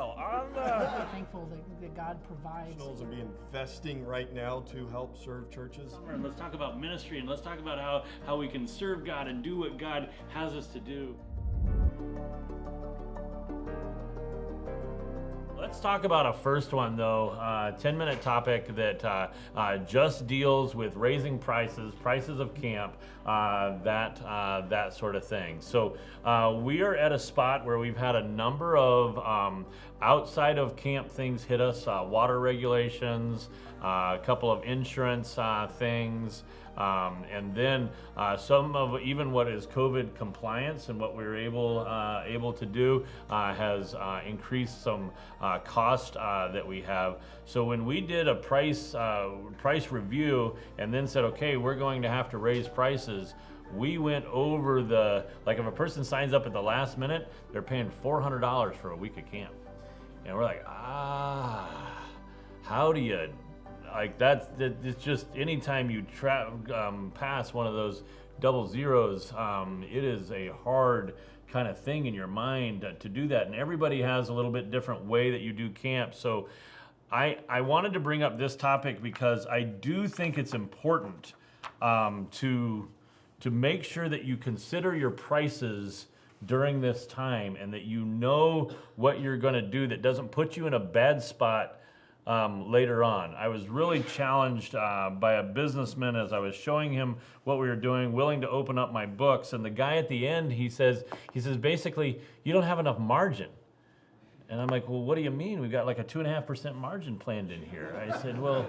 sale. I'm really thankful that God provides. Professionals will be investing right now to help serve churches. And let's talk about ministry, and let's talk about how we can serve God and do what God has us to do. Let's talk about a first one, though, 10-minute topic that just deals with raising prices of camp, that sort of thing. So we are at a spot where we've had a number of outside of camp things hit us, water regulations, a couple of insurance things, and then some of even what is COVID compliance and what we were able to do has increased some cost that we have. So when we did a price review and then said, okay, we're going to have to raise prices, we went over like if a person signs up at the last minute, they're paying $400 for a week of camp. And we're like, how do you, like it's just anytime you pass one of those double zeros, it is a hard kind of thing in your mind to do that. And everybody has a little bit different way that you do camp. So I wanted to bring up this topic because I do think it's important to make sure that you consider your prices during this time and that you know what you're going to do that doesn't put you in a bad spot later on. I was really challenged by a businessman as I was showing him what we were doing, willing to open up my books, and the guy at the end, he says basically, you don't have enough margin. And I'm like, well, what do you mean? We've got like a 2.5% margin planned in here. I said, well,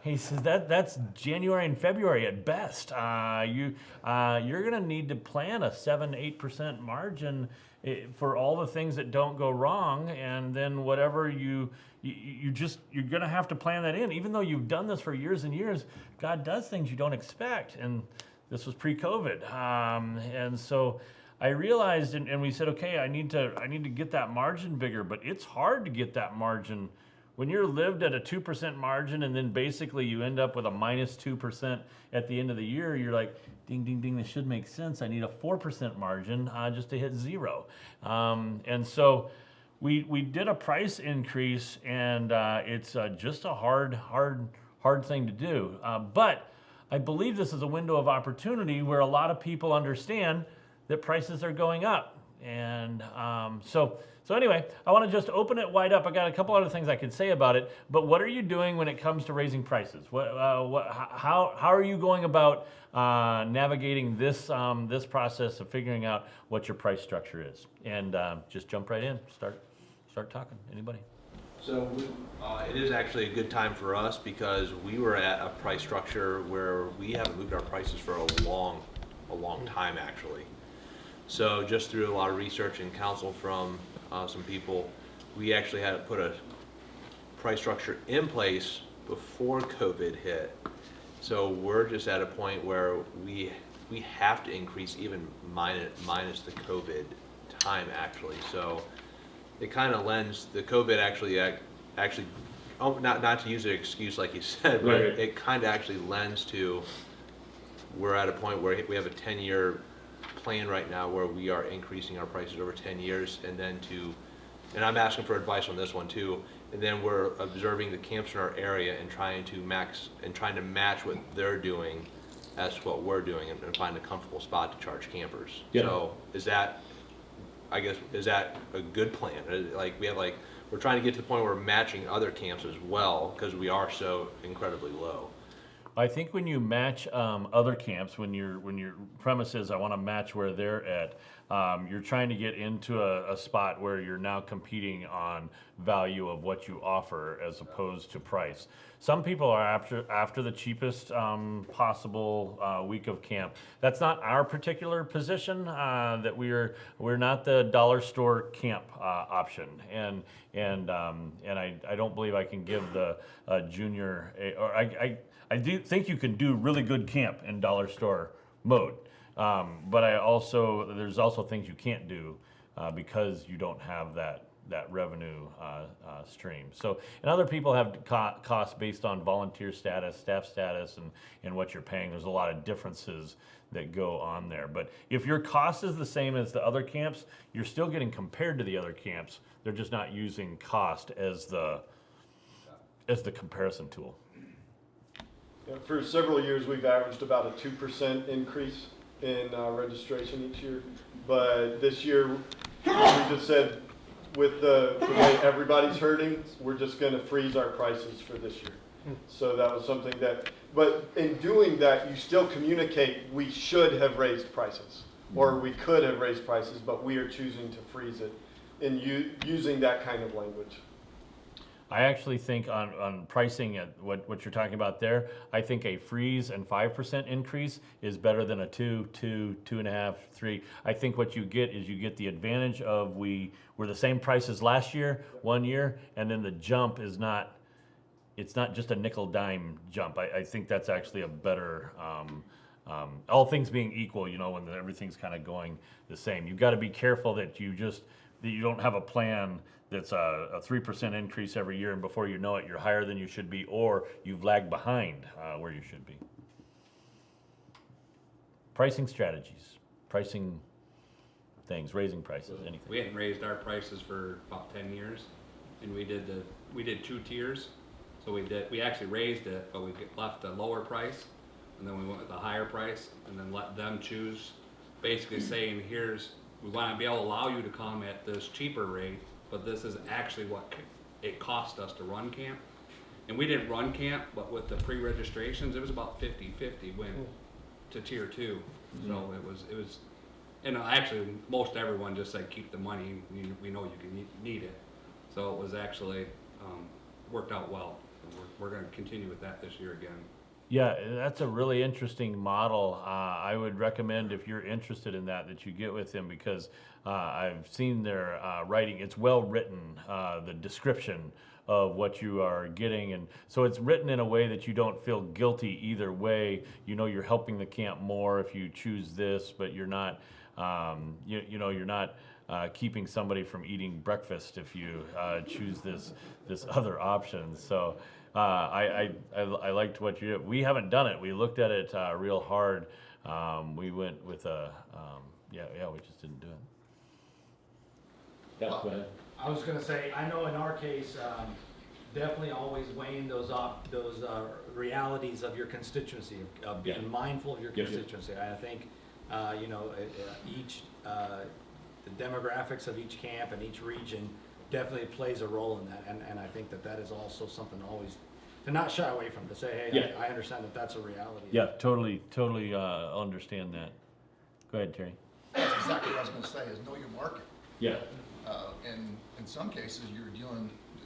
he says that's January and February at best. You're going to need to plan a 7-8% margin for all the things that don't go wrong, and then whatever you're going to have to plan that in. Even though you've done this for years and years, God does things you don't expect, and this was pre-COVID, and so I realized, and we said, okay, I need to get that margin bigger, but it's hard to get that margin. When you're lived at a 2% margin and then basically you end up with a minus 2% at the end of the year, you're like, ding, ding, ding, this should make sense. I need a 4% margin just to hit zero. And so we did a price increase, and it's just a hard thing to do. But I believe this is a window of opportunity where a lot of people understand that prices are going up. And so anyway, I want to just open it wide up. I got a couple other things I could say about it, but what are you doing when it comes to raising prices? How are you going about navigating this process of figuring out what your price structure is? And just jump right in, start talking. Anybody? So it is actually a good time for us because we were at a price structure where we haven't moved our prices for a long time actually. So just through a lot of research and counsel from some people, we actually had to put a price structure in place before COVID hit. So we're just at a point where we have to increase even minus the COVID time actually. So it kind of lends, the COVID actually not to use an excuse like you said, but it kind of actually lends to, we're at a point where we have a 10-year plan right now where we are increasing our prices over 10 years, and and I'm asking for advice on this one too, and then we're observing the camps in our area and trying to match what they're doing as to what we're doing and find a comfortable spot to charge campers. Yeah. So is that a good plan? We're trying to get to the point where we're matching other camps as well because we are so incredibly low. I think when you match other camps, when your premise is I want to match where they're at, you're trying to get into a spot where you're now competing on value of what you offer as opposed to price. Some people are after the cheapest possible week of camp. That's not our particular position. That we're not the dollar store camp option, and I don't believe I can give the junior or I do think you can do really good camp in dollar store mode, but there's also things you can't do because you don't have that revenue stream. So, and other people have costs based on volunteer status, staff status, and what you're paying. There's a lot of differences that go on there. But if your cost is the same as the other camps, you're still getting compared to the other camps. They're just not using cost as the comparison tool. Yeah, for several years, we've averaged about a 2% increase in registration each year. But this year, we just said, with the way everybody's hurting, we're just going to freeze our prices for this year. So that was something that, but in doing that, you still communicate we should have raised prices, or we could have raised prices, but we are choosing to freeze it in using that kind of language. I actually think on pricing, what you're talking about there, I think a freeze and 5% increase is better than a 2.5%, 3%. I think what you get is you get the advantage of we're the same price as last year, 1 year, and then the jump is not, it's not just a nickel dime jump. I think that's actually a better, all things being equal, when everything's kind of going the same. You've got to be careful that you don't have a plan that's a 3% increase every year, and before you know it, you're higher than you should be, or you've lagged behind where you should be. Pricing strategies, pricing things, raising prices, anything. We hadn't raised our prices for about 10 years, and we did 2 tiers. So we actually raised it, but we left a lower price, and then we went with a higher price, and then let them choose, basically saying, we want to be able to allow you to come at this cheaper rate, but this is actually what it cost us to run camp. And we didn't run camp, but with the pre-registrations, it was about 50-50 went to tier 2. So it was, and actually most everyone just said keep the money. We know you can need it. So it was actually worked out well. We're going to continue with that this year again. Yeah, that's a really interesting model. I would recommend, if you're interested in that you get with them, because I've seen their writing. It's well written, the description of what you are getting, and so it's written in a way that you don't feel guilty either way. You're helping the camp more if you choose this, but you're not, you're not keeping somebody from eating breakfast if you choose this other option. So. I liked what you did. We haven't done it. We looked at it real hard. We went with we just didn't do it. Yeah, go ahead. I was gonna say, I know in our case, definitely always weighing those realities of your constituency, of being mindful of your constituency. I think, each, the demographics of each camp and each region definitely plays a role in that, and I think that is also something always to not shy away from, to say, hey, I understand that's a reality. Yeah, totally understand that. Go ahead, Terry. That's exactly what I was going to say, is know your market. Yeah. And in some cases,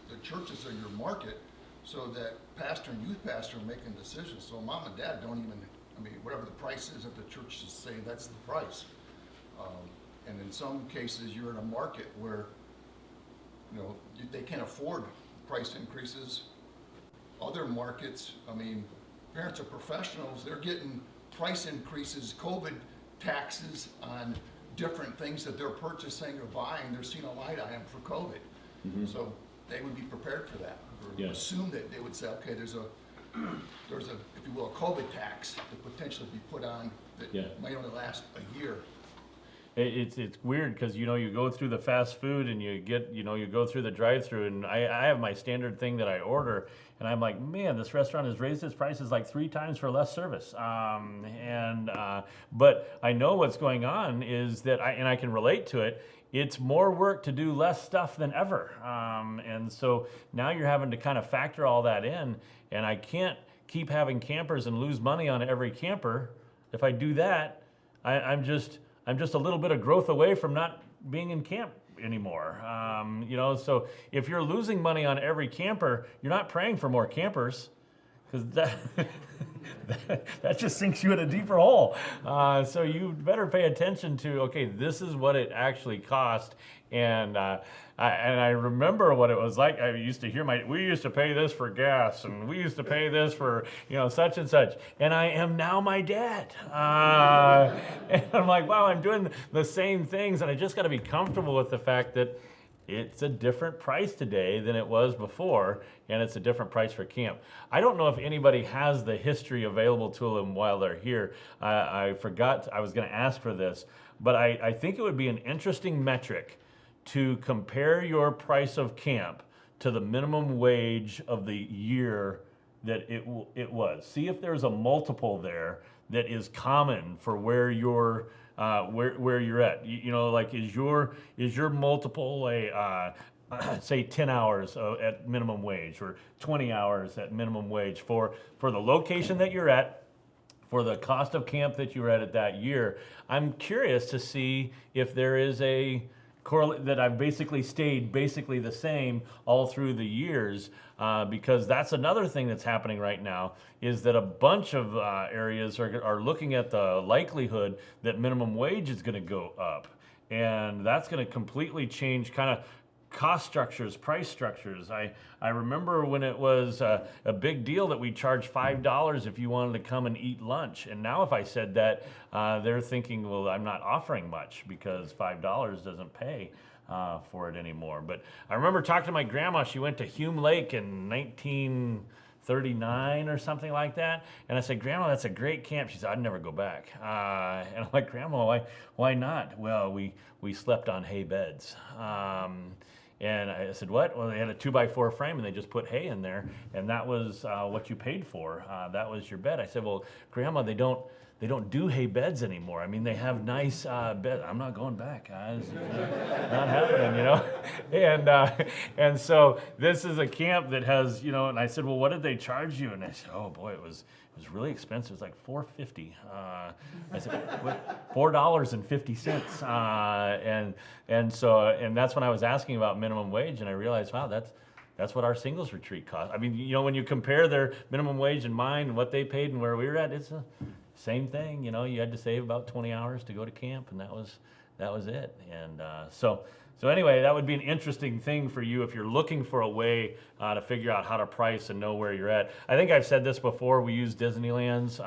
the churches are your market, so that pastor and youth pastor are making decisions. So mom and dad don't even, whatever the price is that the churches say, that's the price. And in some cases, you're in a market where they can't afford price increases. Other markets, parents are professionals, they're getting price increases, COVID taxes on different things that they're purchasing or buying. They're seeing a light item for COVID. Mm-hmm. So they would be prepared for that. Or assume that they would say, okay, there's a, if you will, a COVID tax that potentially be put on that might only last a year. It's weird because you go through the fast food and you go through the drive-through, and I have my standard thing that I order, and I'm like, man, this restaurant has raised its prices like 3 times for less service. But I know what's going on is that I can relate to it. It's more work to do less stuff than ever, and so now you're having to kind of factor all that in, and I can't keep having campers and lose money on every camper. If I do that, I'm just a little bit of growth away from not being in camp anymore. So if you're losing money on every camper, you're not praying for more campers, because that just sinks you in a deeper hole. So you better pay attention to, okay, this is what it actually cost. And I remember what it was like. I used to hear we used to pay this for gas, and we used to pay this for, such and such. And I am now my dad. And I'm like, wow, I'm doing the same things. And I just got to be comfortable with the fact that it's a different price today than it was before, and it's a different price for camp. I don't know if anybody has the history available to them while they're here. I forgot, I was going to ask for this, but I think it would be an interesting metric to compare your price of camp to the minimum wage of the year that it was. See if there's a multiple there that is common for where you're where you're at. You know, like is your multiple a say 10 hours at minimum wage or 20 hours at minimum wage for the location that you're at, for the cost of camp that you were at that year. I'm curious to see if there is a correlate that I've basically stayed basically the same all through the years, because that's another thing that's happening right now is that a bunch of areas are looking at the likelihood that minimum wage is going to go up, and that's going to completely change kind of cost structures, price structures. I remember when it was a big deal that we charged $5 if you wanted to come and eat lunch. And now if I said that, they're thinking, well, I'm not offering much because $5 doesn't pay for it anymore. But I remember talking to my grandma. She went to Hume Lake in 1939 or something like that. And I said, Grandma, that's a great camp. She said, I'd never go back. And I'm like, Grandma, why not? Well, we slept on hay beds. And I said, what? Well, they had a 2x4 frame and they just put hay in there, and that was what you paid for. That was your bed. I said, well, Grandma, they don't do hay beds anymore. I mean, they have nice beds. I'm not going back, guys. It's not happening, you know. And so this is a camp that has, you know. And I said, well, what did they charge you? And they said, oh boy, it was really expensive. It was like $4.50. I said, what? $4.50. And that's when I was asking about minimum wage, and I realized, wow, that's what our singles retreat cost. I mean, you know, when you compare their minimum wage and mine and what they paid and where we were at, it's the same thing. You know, you had to save about 20 hours to go to camp, and that was it. And so anyway, that would be an interesting thing for you if you're looking for a way to figure out how to price and know where you're at. I think I've said this before. We use Disneyland's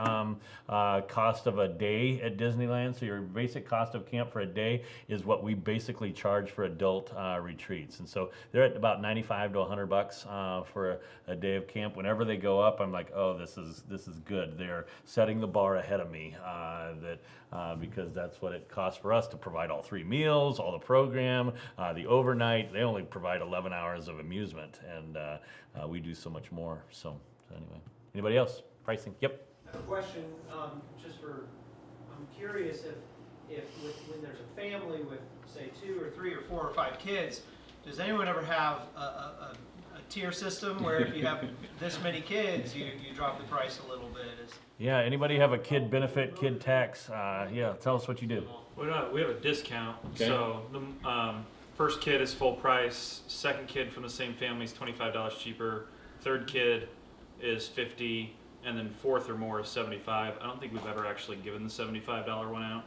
cost of a day at Disneyland. So your basic cost of camp for a day is what we basically charge for adult retreats. And so they're at about $95 to $100 for a day of camp. Whenever they go up, I'm like, oh, this is good. They're setting the bar ahead of me because that's what it costs for us to provide all 3 meals, all the program, the overnight. They only provide 11 hours of amusement, and we do so much more. So anyway, anybody else? Pricing? Yep. I have a question, I'm curious if when there's a family with, say, 2 or 3 or 4 or 5 kids, does anyone ever have a tier system where if you have this many kids, you drop the price a little bit? Yeah, anybody have a kid benefit, kid tax? Yeah, tell us what you do. We have a discount. Okay. So the first kid is full price. Second kid from the same family is $25 cheaper. Third kid is $50, and then fourth or more is $75. I don't think we've ever actually given the $75 one out,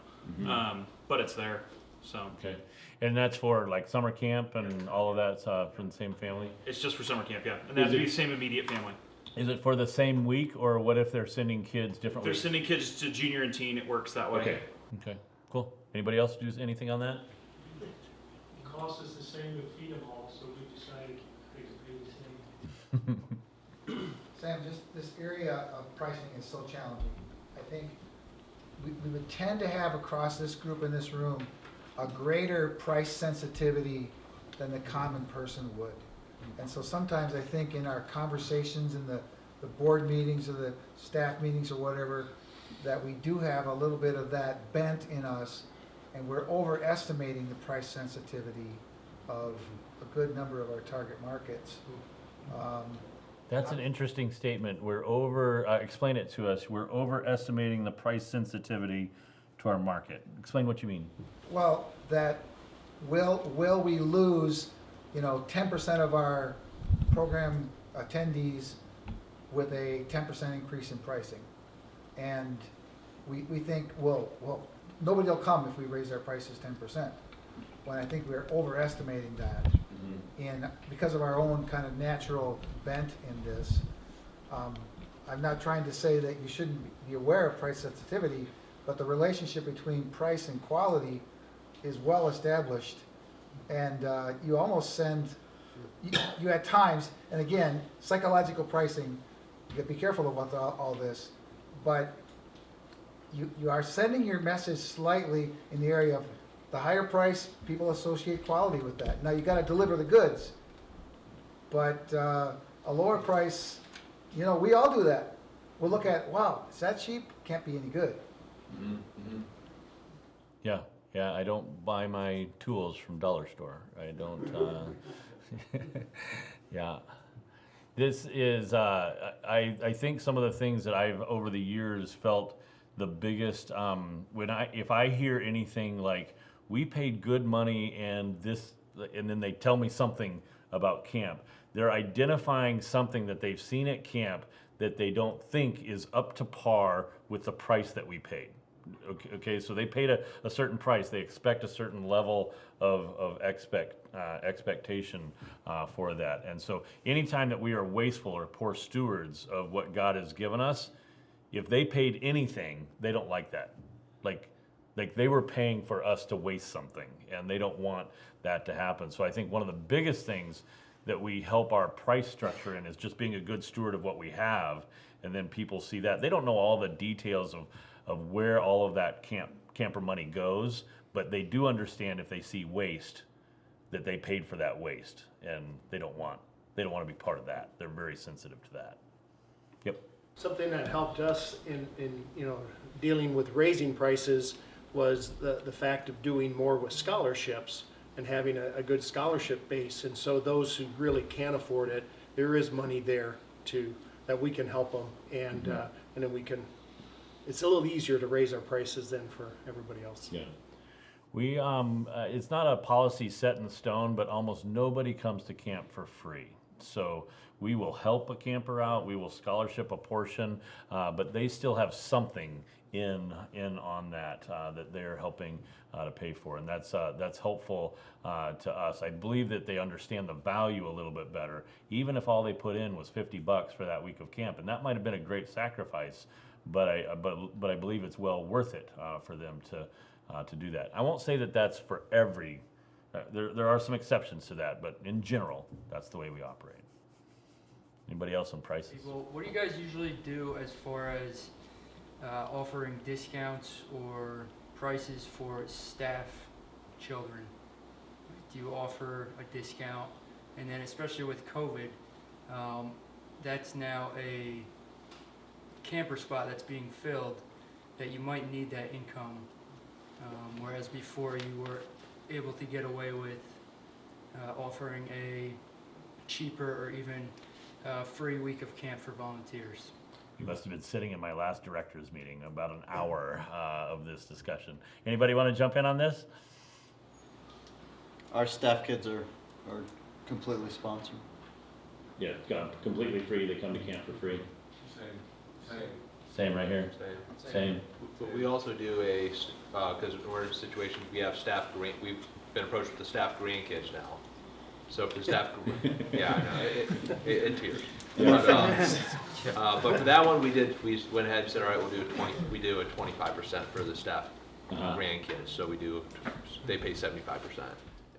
but it's there. So Okay, and that's for like summer camp and all of that from the same family? it's just for summer camp, yeah, and that'd be the same immediate family. Is it for the same week, or what if they're sending kids If different they're weeks? sending kids to junior and teen, it works that way. Okay, cool. Anybody else do anything on that? The cost is the same to feed them all, so we decided they could pay the same. Sam, just this area of pricing is so challenging. I think we would tend to have across this group in this room a greater price sensitivity than the common person would. And so sometimes I think in our conversations in the board meetings or the staff meetings or whatever, that we do have a little bit of that bent in us, and we're overestimating the price sensitivity of a good number of our target markets. That's an interesting statement. We're explain it to us. We're overestimating the price sensitivity to our market. Explain what you mean. Well, that will we lose, 10% of our program attendees with a 10% increase in pricing? And we think, well, nobody will come if we raise our prices 10%. When I think we're overestimating that. And because of our own kind of natural bent in this, I'm not trying to say that you shouldn't be aware of price sensitivity, but the relationship between price and quality is well established And you almost send, you at times, and again, psychological pricing, you gotta be careful about all this, but you are sending your message slightly in the area of the higher price, people associate quality with that. Now, you gotta deliver the goods, but a lower price, you know, we all do that. We'll look at, wow, is that cheap? Can't be any good. Yeah, yeah, I don't buy my tools from dollar store. I don't, yeah. This is, I think some of the things that I've, over the years, felt the biggest, if I hear anything like, we paid good money and this, and then they tell me something about camp, they're identifying something that they've seen at camp that they don't think is up to par with the price that we paid. Okay, so they paid a certain price. They expect a certain level of expectation for that. And so anytime that we are wasteful or poor stewards of what God has given us, if they paid anything, they don't like that. Like they were paying for us to waste something, and they don't want that to happen. So I think one of the biggest things that we help our price structure in is just being a good steward of what we have, and then people see that. They don't know all the details of where all of that camper money goes, but they do understand if they see waste, that they paid for that waste, and they don't want to be part of that. They're very sensitive to that. Yep. Something that helped us in dealing with raising prices was the fact of doing more with scholarships and having a good scholarship base. And so those who really can't afford it, there is money there that we can help them, and then we can. It's a little easier to raise our prices than for everybody else. Yeah. We it's not a policy set in stone, but almost nobody comes to camp for free. So we will help a camper out, we will scholarship a portion, but they still have something in on that that they're helping to pay for, and that's helpful to us. I believe that they understand the value a little bit better, even if all they put in was $50 for that week of camp, and that might have been a great sacrifice, but I believe it's well worth it for them to do that. I won't say that that's for every. There are some exceptions to that, but in general, that's the way we operate. Anybody else on prices? Well, what do you guys usually do as far as offering discounts or prices for staff children? Do you offer a discount? And then especially with COVID, that's now a camper spot that's being filled that you might need that income, whereas before you were able to get away with offering a cheaper or even free week of camp for volunteers. You must have been sitting in my last director's meeting, about an hour of this discussion. Anybody want to jump in on this? Our staff kids are completely sponsored. Yeah, it's completely free. They come to camp for free. Same right here. Same. But we also do because we're in a situation, we have we've been approached with the staff grandkids now. So for staff, yeah, I know, it tears. But for that one, we went ahead and said, all right, we do a 25% for the staff grandkids. So they pay 75%.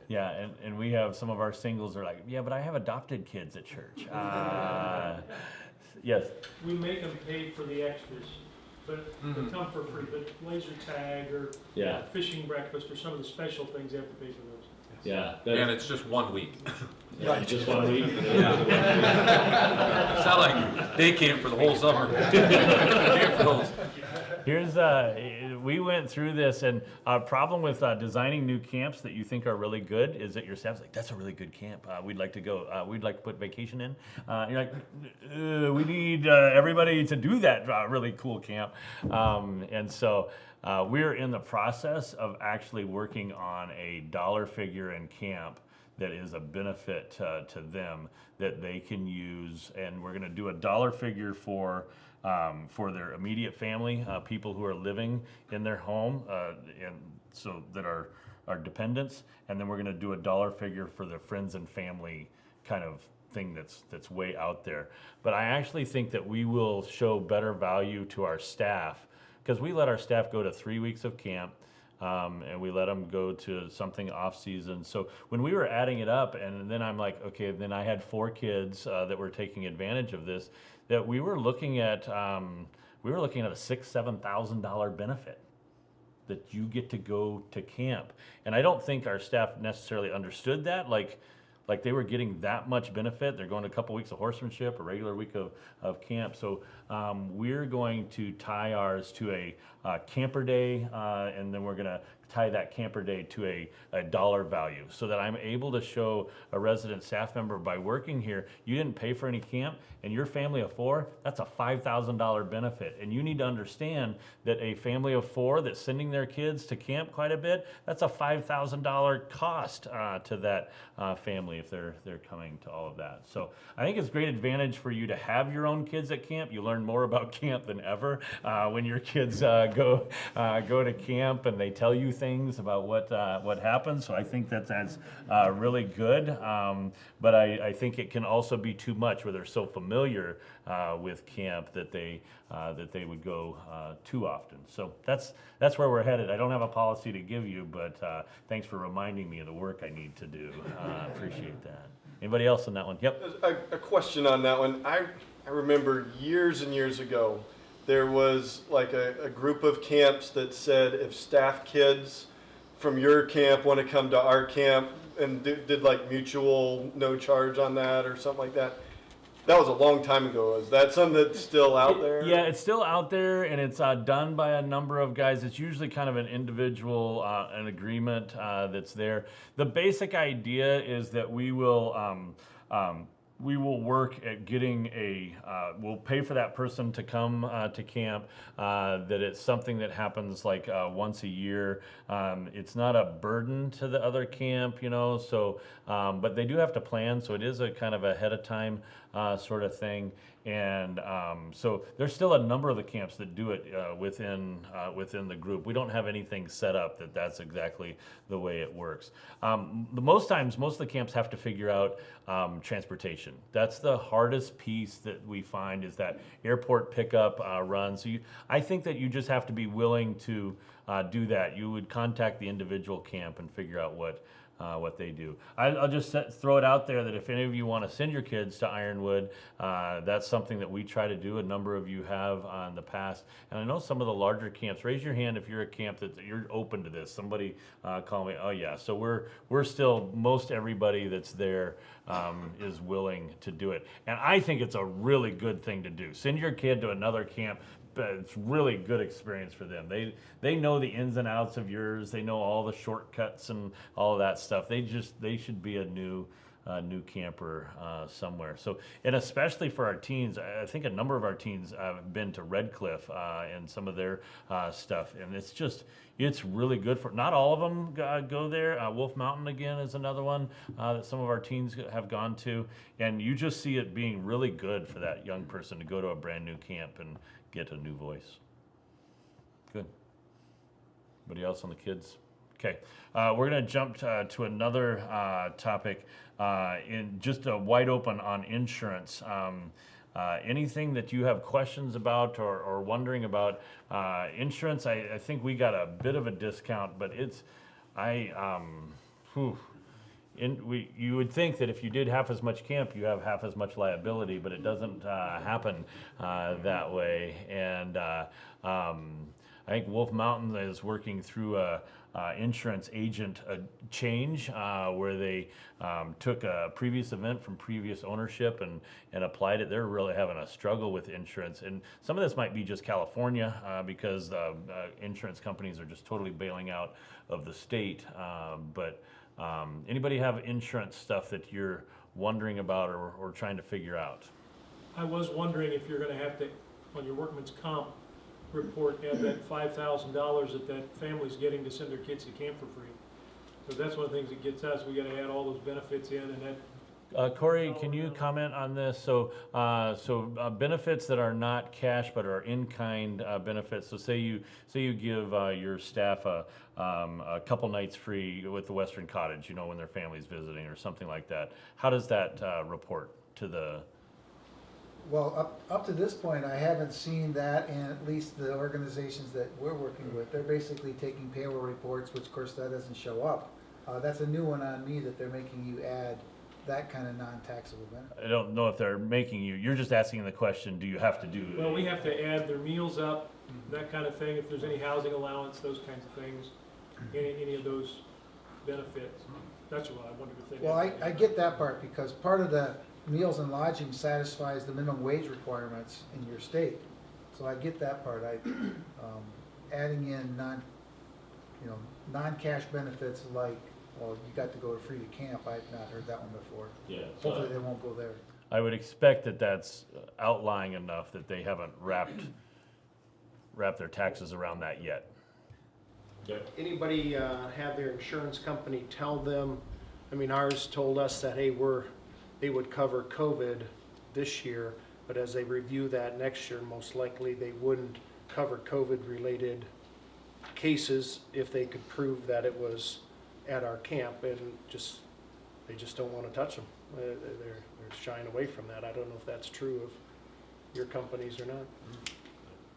Yeah, and we have some of our singles are like, yeah, but I have adopted kids at church. Yes. We make them pay for the extras, but they come for free. But laser tag or fishing breakfast or some of the special things, they have to pay for those. Yeah. And it's just 1 week. Right. Just 1 week? Yeah. It's not like day camp for the whole summer. Camp for those. Here's, we went through this, and a problem with designing new camps that you think are really good is that your staff's like, that's a really good camp. We'd like to go, we'd like to put vacation in. You're like, we need everybody to do that really cool camp. And so we're in the process of actually working on a dollar figure in camp that is a benefit to them that they can use, and we're going to do a dollar figure for their immediate family, people who are living in their home, and so that are dependents, and then we're going to do a dollar figure for their friends and family kind of thing that's way out there. But I actually think that we will show better value to our staff because we let our staff go to 3 weeks of camp. and we let them go to something off season. So when we were adding it up, and then I'm like, okay, then I had 4 kids that were taking advantage of this, that we were looking at a $6,000-7,000 benefit that you get to go to camp. And I don't think our staff necessarily understood that, like they were getting that much benefit. They're going to a couple weeks of horsemanship, a regular week of camp. So we're going to tie ours to a camper day, and then we're going to tie that camper day to a dollar value, so that I'm able to show a resident staff member, by working here, you didn't pay for any camp, and your family of 4, that's a $5,000 benefit. And you need to understand that a family of 4 that's sending their kids to camp quite a bit, that's a $5,000 cost to that family if they're coming to all of that. So I think it's a great advantage for you to have your own kids at camp. You learn more about camp than ever when your kids go to camp and they tell you things about what happens. So I think that's really good. But I think it can also be too much, where they're so familiar with camp that they would go too often. So that's where we're headed. I don't have a policy to give you, but thanks for reminding me of the work I need to do. Appreciate that. Anybody else on that one? Yep. A question on that one. I remember years and years ago, there was like a group of camps that said if staff kids from your camp want to come to our camp, and did like mutual no charge on that or something like that. That was a long time ago. Is that something that's still out there? Yeah, it's still out there, and it's done by a number of guys. It's usually kind of an individual an agreement that's there. The basic idea is that we will work at getting we'll pay for that person to come to camp, that it's something that happens like once a year. It's not a burden to the other camp, so, but they do have to plan, so it is a kind of ahead of time sort of thing. And so there's still a number of the camps that do it within the group. We don't have anything set up that's exactly the way it works. Most of the camps have to figure out transportation. That's the hardest piece that we find, is that airport pickup run. So I think that you just have to be willing to do that. You would contact the individual camp and figure out what they do. I'll just throw it out there that if any of you want to send your kids to Ironwood, that's something that we try to do. A number of you have in the past. And I know some of the larger camps, raise your hand if you're a camp that you're open to this. Somebody call me, oh yeah. So we're still, most everybody that's there is willing to do it. And I think it's a really good thing to do. Send your kid to another camp. But it's really good experience for them. They know the ins and outs of yours. They know all the shortcuts and all of that stuff. They should be a new camper somewhere. So, and especially for our teens, I think a number of our teens have been to Red Cliff and some of their stuff, and it's really good for. Not all of them go there. Wolf Mountain again is another one that some of our teens have gone to, and you just see it being really good for that young person to go to a brand new camp and get a new voice. Good. Anybody else on the kids? Okay, we're going to jump to another topic, in just a wide open on insurance. Anything that you have questions about or wondering about insurance? I think we got a bit of a discount, but you would think that if you did half as much camp, you have half as much liability, but it doesn't happen that way. And I think Wolf Mountain is working through a insurance agent change where they took a previous event from previous ownership and applied it. They're really having a struggle with insurance, and some of this might be just California because insurance companies are just totally bailing out of the state. But anybody have insurance stuff that you're wondering about or trying to figure out? I was wondering if you're gonna have to, on your workman's comp report, add that $5,000 that family's getting to send their kids to camp for free. So that's one of the things that gets us. We gotta add all those benefits in, and that. Corey, can you comment on this? So benefits that are not cash but are in-kind benefits. So say you give your staff a couple nights free with the Western Cottage, when their family's visiting or something like that. How does that report to the? Well, up to this point, I haven't seen that in at least the organizations that we're working with. They're basically taking payroll reports, which of course that doesn't show up. That's a new one on me, that they're making you add that kind of non-taxable benefit. I don't know if they're making you, you're just asking the question, do you have to do? Well, we have to add their meals up, that kind of thing, if there's any housing allowance, those kinds of things, any of those benefits. That's what I wondered if they. Well, I get that part, because part of the meals and lodging satisfies the minimum wage requirements in your state. So I get that part. Adding in non-cash benefits like, well, you got to go to free to camp, I've not heard that one before. Yeah. Hopefully they won't go there. I would expect that that's outlying enough that they haven't wrapped their taxes around that yet. Anybody have their insurance company tell them, I mean, ours told us that, hey, they would cover COVID this year, but as they review that next year, most likely they wouldn't cover COVID-related cases if they could prove that it was at our camp, and they just don't want to touch them. They're shying away from that. I don't know if that's true of your companies or not.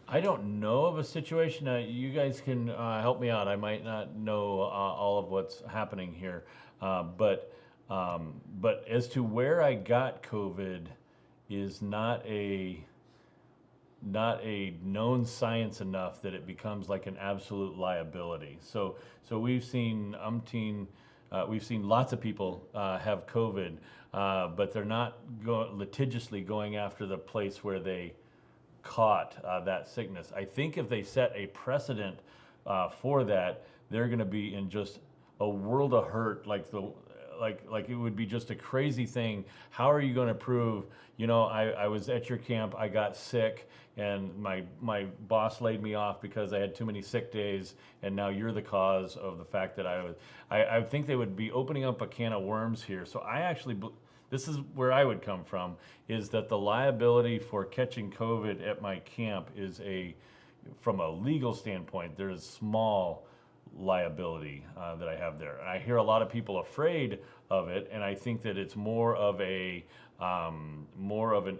I don't know of a situation. You guys can help me out. I might not know all of what's happening here, but as to where I got COVID is not a known science enough that it becomes like an absolute liability. So we've seen lots of people have COVID, but they're not litigiously going after the place where they caught that sickness. I think if they set a precedent for that, they're going to be in just a world of hurt. Like it would be just a crazy thing. How are you going to prove? I was at your camp. I got sick, and my boss laid me off because I had too many sick days, and now you're the cause of the fact that I think they would be opening up a can of worms here. So I actually. This is where I would come from, is that the liability for catching COVID at my camp is from a legal standpoint, there's small liability that I have there. And I hear a lot of people afraid of it, and I think that it's more of an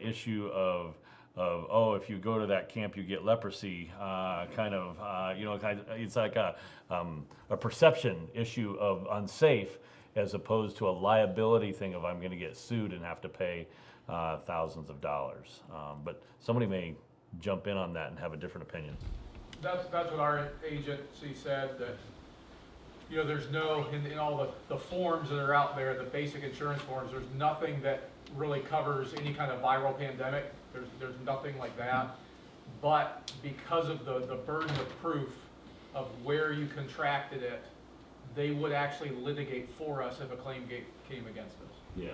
issue of if you go to that camp, you get leprosy, it's like a perception issue of unsafe, as opposed to a liability thing of I'm going to get sued and have to pay thousands of dollars. But somebody may jump in on that and have a different opinion. That's what our agency said, that there's no, in all the forms that are out there, the basic insurance forms, there's nothing that really covers any kind of viral pandemic. There's nothing like that. But because of the burden of proof of where you contracted it, they would actually litigate for us if a claim came against us. Yeah.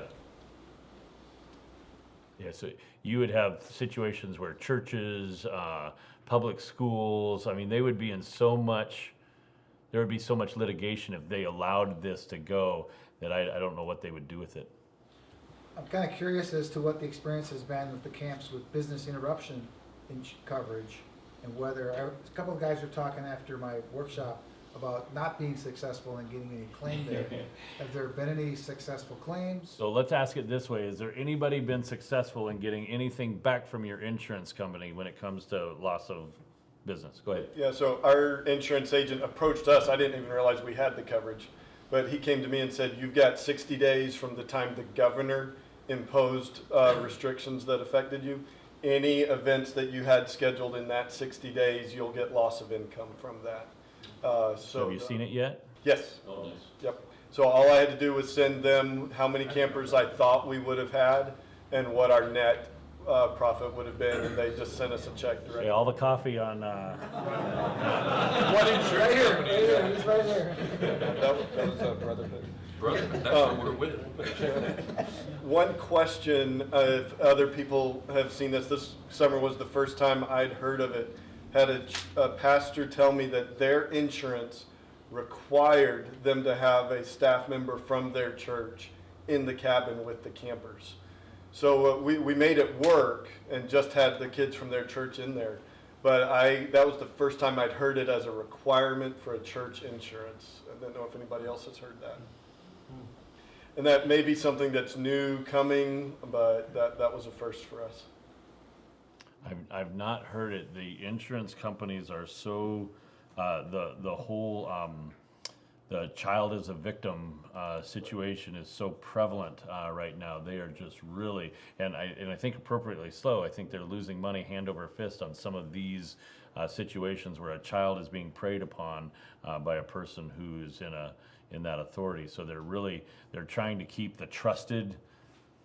Yeah, so you would have situations where churches, public schools, I mean, there would be so much litigation if they allowed this to go that I don't know what they would do with it. I'm kind of curious as to what the experience has been with the camps with business interruption coverage, and whether, a couple of guys were talking after my workshop about not being successful in getting any claim there. Have there been any successful claims? So let's ask it this way. Is there anybody been successful in getting anything back from your insurance company when it comes to loss of business? Go ahead. Yeah, so our insurance agent approached us. I didn't even realize we had the coverage. But he came to me and said, you've got 60 days from the time the governor imposed restrictions that affected you. Any events that you had scheduled in that 60 days, you'll get loss of income from that. So have you seen it yet? Yes. Oh, nice. Yep. So all I had to do was send them how many campers I thought we would have had and what our net profit would have been, and they just sent us a check directly. Okay, all the coffee on. What insurance Right here, company? right here, he's right there. That was Brotherhood. Brotherhood, that's what we're with. One question, if other people have seen this summer was the first time I'd heard of it. Had a pastor tell me that their insurance required them to have a staff member from their church in the cabin with the campers. So we made it work and just had the kids from their church in there. But that was the first time I'd heard it as a requirement for a church insurance. I don't know if anybody else has heard that. And that may be something that's new coming, but that was a first for us. I've not heard it. The insurance companies are so, the whole, the child as a victim situation is so prevalent right now. They are just really, and I think appropriately so. I think they're losing money hand over fist on some of these situations where a child is being preyed upon by a person who's in that authority. So they're trying to keep the trusted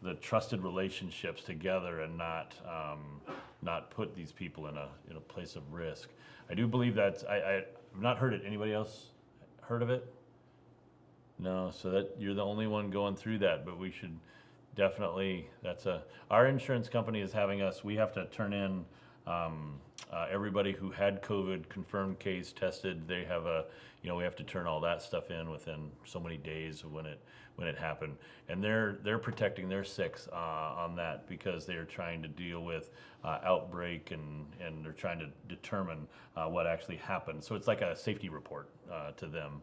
relationships together and not put these people in a place of risk. I do believe I've not heard it. Anybody else heard of it? No, so that you're the only one going through that, but we should definitely, our insurance company is having us, we have to turn in everybody who had COVID, confirmed case, tested. They have we have to turn all that stuff in within so many days of when it happened. And they're protecting their six on that because they're trying to deal with outbreak and they're trying to determine what actually happened. So it's like a safety report to them.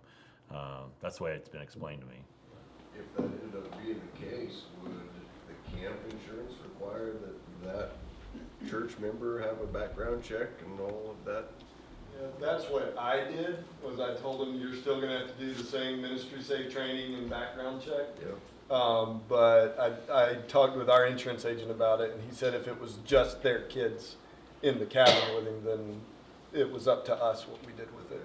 That's the way it's been explained to me. If that ended up being the case, would the camp insurance require that church member have a background check and all of that? Yeah, that's what I did, was I told them you're still gonna have to do the same ministry safe training and background check. Yeah. But I talked with our insurance agent about it, and he said if it was just their kids in the cabin with him, then it was up to us what we did with it.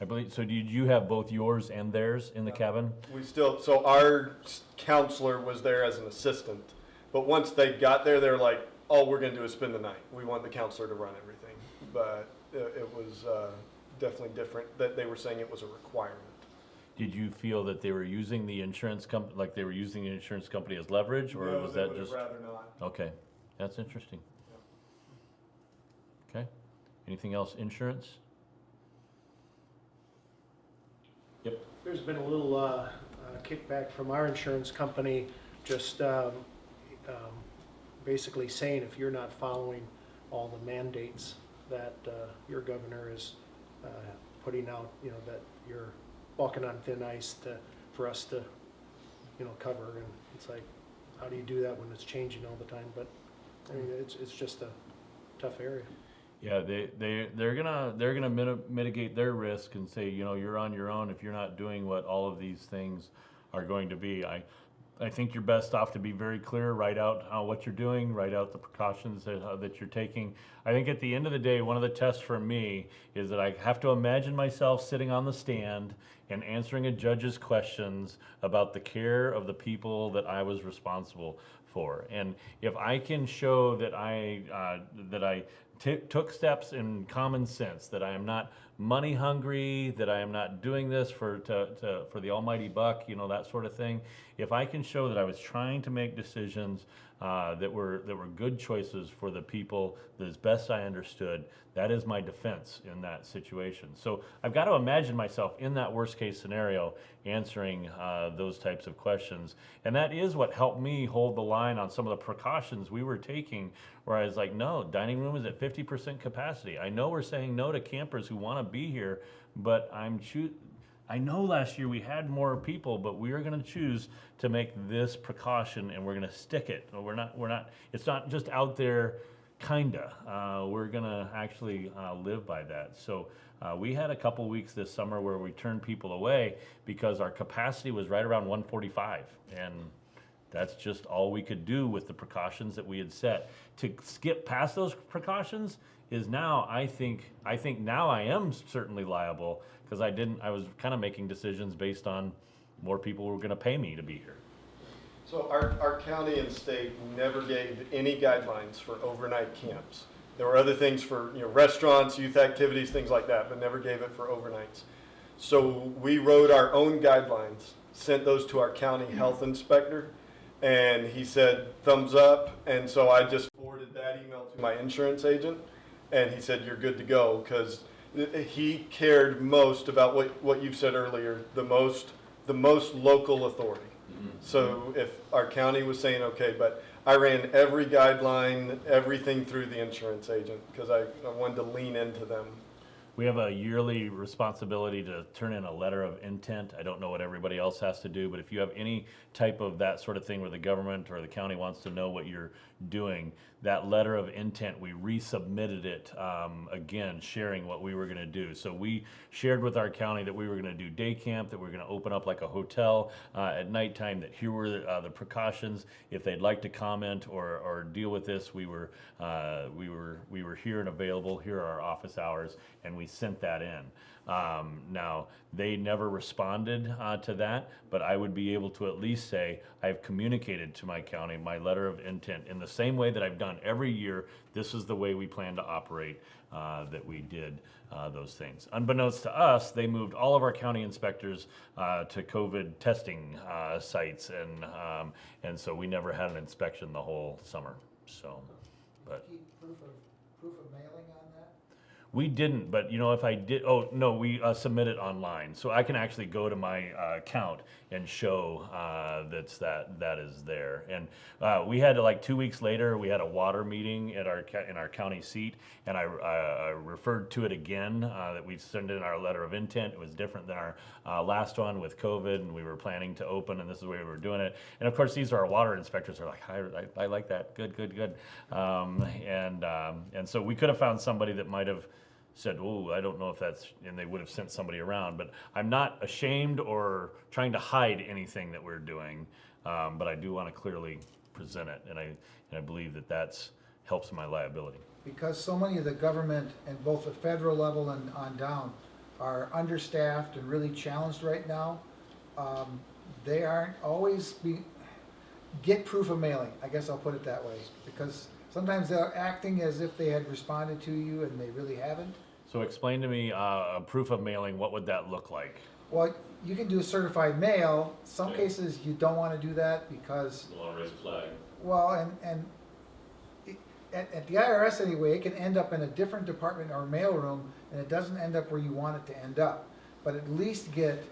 I believe, so did you have both yours and theirs in the cabin? So our counselor was there as an assistant, but once they got there, they're like, all we're gonna do is spend the night. We want the counselor to run everything. But it was definitely different, that they were saying it was a requirement. Did you feel that they were using the insurance company, like they were using the insurance company as leverage, or was that just? Rather not. Okay, that's interesting. Okay, anything else, insurance? Yep. There's been a little kickback from our insurance company, just basically saying if you're not following all the mandates that your governor is putting out, that you're walking on thin ice for us to, cover. And it's like, how do you do that when it's changing all the time? But I mean, it's just a tough area. Yeah, they're gonna mitigate their risk and say, you're on your own if you're not doing what all of these things are going to be. I think you're best off to be very clear, write out what you're doing, write out the precautions that you're taking. I think at the end of the day, one of the tests for me is that I have to imagine myself sitting on the stand and answering a judge's questions about the care of the people that I was responsible for. And if I can show that I took steps in common sense, that I am not money hungry, that I am not doing this for the almighty buck, that sort of thing. If I can show that I was trying to make decisions that were good choices for the people, that as best I understood, that is my defense in that situation. So I've got to imagine myself in that worst case scenario answering those types of questions. And that is what helped me hold the line on some of the precautions we were taking, where I was like, no, dining room is at 50% capacity. I know we're saying no to campers who want to be here, but I know last year we had more people, but we are going to choose to make this precaution and we're going to stick it. We're not, it's not just out there, kinda. We're going to actually live by that. So we had a couple weeks this summer where we turned people away because our capacity was right around 145. And that's just all we could do with the precautions that we had set. To skip past those precautions is now, I think now I am certainly liable, because I was kind of making decisions based on more people were gonna pay me to be here. So our county and state never gave any guidelines for overnight camps. There were other things for restaurants, youth activities, things like that, but never gave it for overnights. So we wrote our own guidelines, sent those to our county health inspector, and he said thumbs up. And so I just forwarded that email to my insurance agent, and he said you're good to go, because he cared most about what you've said earlier, the most local authority. Mm-hmm. So if our county was saying okay, but I ran every guideline, everything through the insurance agent, because I wanted to lean into them. We have a yearly responsibility to turn in a letter of intent. I don't know what everybody else has to do, but if you have any type of that sort of thing where the government or the county wants to know what you're doing, that letter of intent, we resubmitted it again, sharing what we were going to do. So we shared with our county that we were going to do day camp, that we were going to open up like a hotel at nighttime, that here were the precautions. If they'd like to comment or deal with this, we were here and available. Here are our office hours, and we sent that in. Now, they never responded to that, but I would be able to at least say, I've communicated to my county my letter of intent in the same way that I've done every year. This is the way we plan to operate, that we did those things. Unbeknownst to us, they moved all of our county inspectors to COVID testing sites, and so we never had an inspection the whole summer. So, but. Keep proof of mailing on that? We didn't, but you know, if I did, oh no, we submit it online, so I can actually go to my account and show that is there. And we had like 2 weeks later, we had a water meeting at in our county seat, and I referred to it again that we send in our letter of intent. It was different than our last one with COVID, and we were planning to open, and this is the way we were doing it. And of course, these are our water inspectors. Are like, I like that. Good. And so we could have found somebody that might have said, oh, I don't know if that's, and they would have sent somebody around. But I'm not ashamed or trying to hide anything that we're doing, but I do want to clearly present it, and I believe that helps my liability. Because so many of the government, and both the federal level and on down, are understaffed and really challenged right now, they aren't always get proof of mailing, I guess I'll put it that way, because sometimes they're acting as if they had responded to you and they really haven't. So explain to me a proof of mailing, what would that look like? Well, you can do a certified mail. Some Okay. cases you don't want to do that because, You want to raise a flag? well, at the IRS anyway, it can end up in a different department or mailroom, and it doesn't end up where you want it to end up. But at least get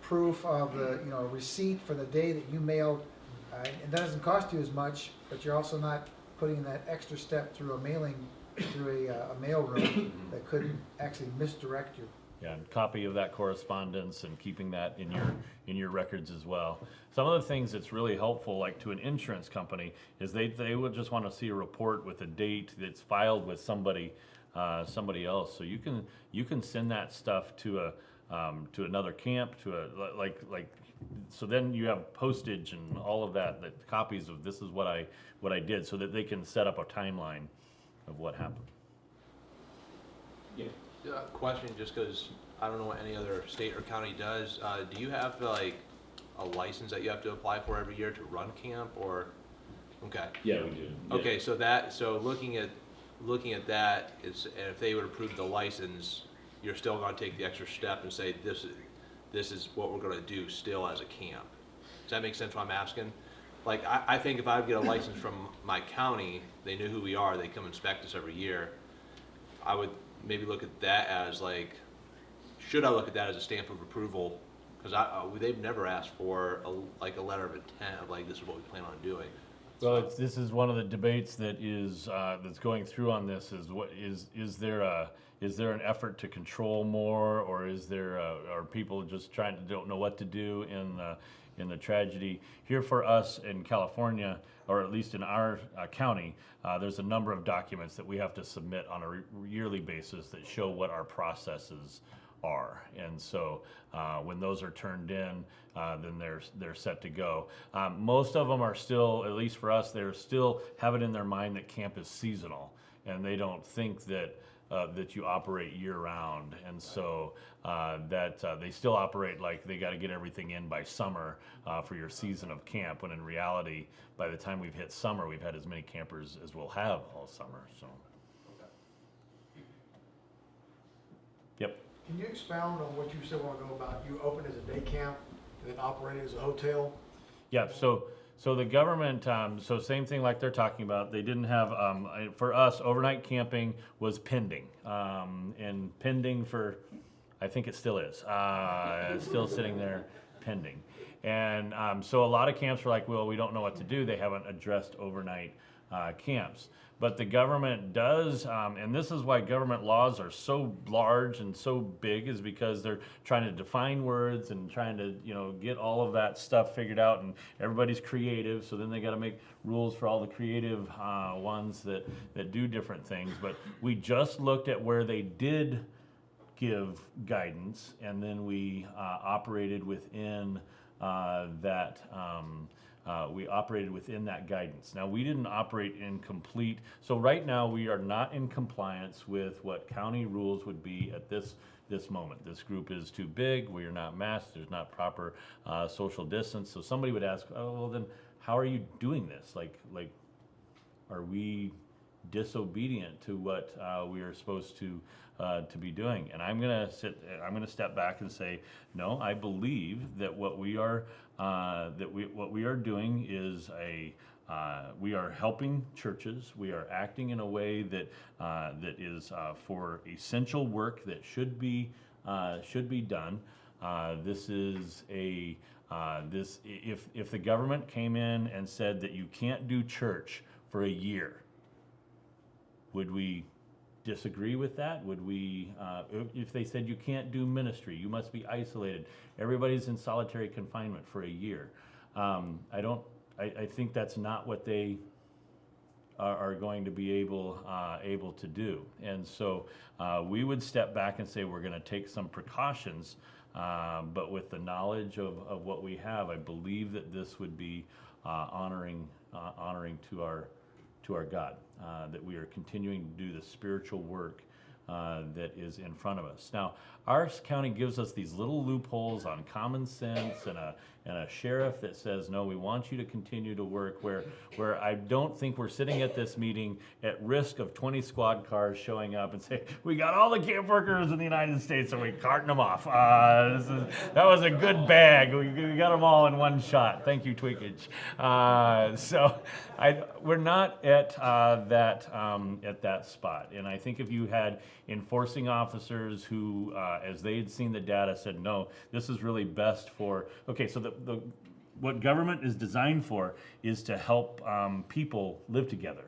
proof of the, receipt for the day that you mailed. And that doesn't cost you as much, but you're also not putting that extra step through a mailing, through a mailroom that could actually misdirect you. Yeah, and copy of that correspondence and keeping that in your records as well. Some of the things that's really helpful, like to an insurance company, is they would just want to see a report with a date that's filed with somebody else. So you can send that stuff to another camp, so then you have postage and all of that copies of this is what I did, so that they can set up a timeline of what happened. Yeah. Question, just because I don't know what any other state or county does. Do you have like a license that you have to apply for every year to run camp, or? Okay. Yeah, we do. Okay, so looking at that, and if they would approve the license, you're still going to take the extra step and say this is what we're going to do still as a camp. Does that make sense what I'm asking? Like, I think if I would get a license from my county, they knew who we are, they come inspect us every year, I would maybe look at that as like, should I look at that as a stamp of approval? Because they've never asked for a letter of intent of like, this is what we plan on doing. Well, this is one of the debates that is that's going through on this. Is there an effort to control more, or are people just don't know what to do in the tragedy here for us in California, or at least in our county? There's a number of documents that we have to submit on a yearly basis that show what our processes are, and so when those are turned in, then they're set to go. Most of them are still, at least for us, they're still have it in their mind that camp is seasonal, and they don't think that you operate year-round, and so they still operate like they got to get everything in by summer for your season of camp, when in reality, by the time we've hit summer, we've had as many campers as we'll have all summer. So. Yep. Can you expound on what you said a while ago about you opened as a day camp and then operated as a hotel? Yeah, so the government, so same thing like they're talking about, they didn't have, for us, overnight camping was pending. And pending for, I think it still is, it's still sitting there pending. And so a lot of camps were like, well, we don't know what to do. They haven't addressed overnight camps. But the government does, and this is why government laws are so large and so big, is because they're trying to define words and trying to, get all of that stuff figured out, and everybody's creative, so then they got to make rules for all the creative ones that do different things. But we just looked at where they did give guidance, and then we operated within that. We operated within that guidance. Now, we didn't operate in complete, so right now we are not in compliance with what county rules would be at this moment. This group is too big, we are not masked, there's not proper social distance. So somebody would ask, oh, well then, how are you doing this? Like, are we disobedient to what we are supposed to be doing? And I'm gonna step back and say, no, I believe that what we are doing is we are helping churches. We are acting in a way that is for essential work that should be done. This is if the government came in and said that you can't do church for a year, would we disagree with that? Would we, if they said you can't do ministry, you must be isolated, everybody's in solitary confinement for a year? I think that's not what they are going to be able to do. And so we would step back and say we're going to take some precautions, but with the knowledge of what we have, I believe that this would be honoring to our God, that we are continuing to do the spiritual work that is in front of us. Now, our county gives us these little loopholes on common sense and a sheriff that says, no, we want you to continue to work, where I don't think we're sitting at this meeting at risk of 20 squad cars showing up and say, we got all the camp workers in the United States and we carting them off. That was a good bag. We got them all in one shot. Thank you, Tweakage. So we're not at that spot. And I think if you had enforcing officers who, as they had seen the data, said, no, this is really best for, okay, so what government is designed for is to help people live together.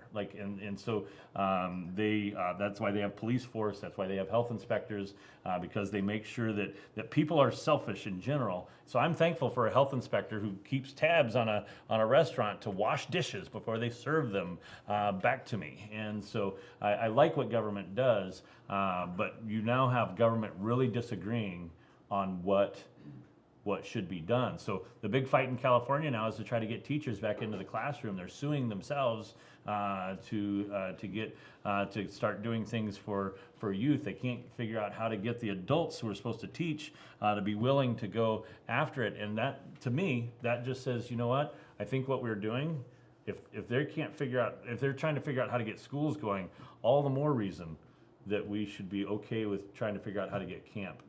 So that's why they have police force, that's why they have health inspectors, because they make sure that people are selfish in general. So I'm thankful for a health inspector who keeps tabs on a restaurant to wash dishes before they serve them back to me. And so I like what government does, but you now have government really disagreeing on what should be done. So the big fight in California now is to try to get teachers back into the classroom. They're suing themselves to start doing things for youth. They can't figure out how to get the adults who are supposed to teach to be willing to go after it. And that, to me, that just says, you know what? I think what we're doing, if they're trying to figure out how to get schools going, all the more reason that we should be okay with trying to figure out how to get camp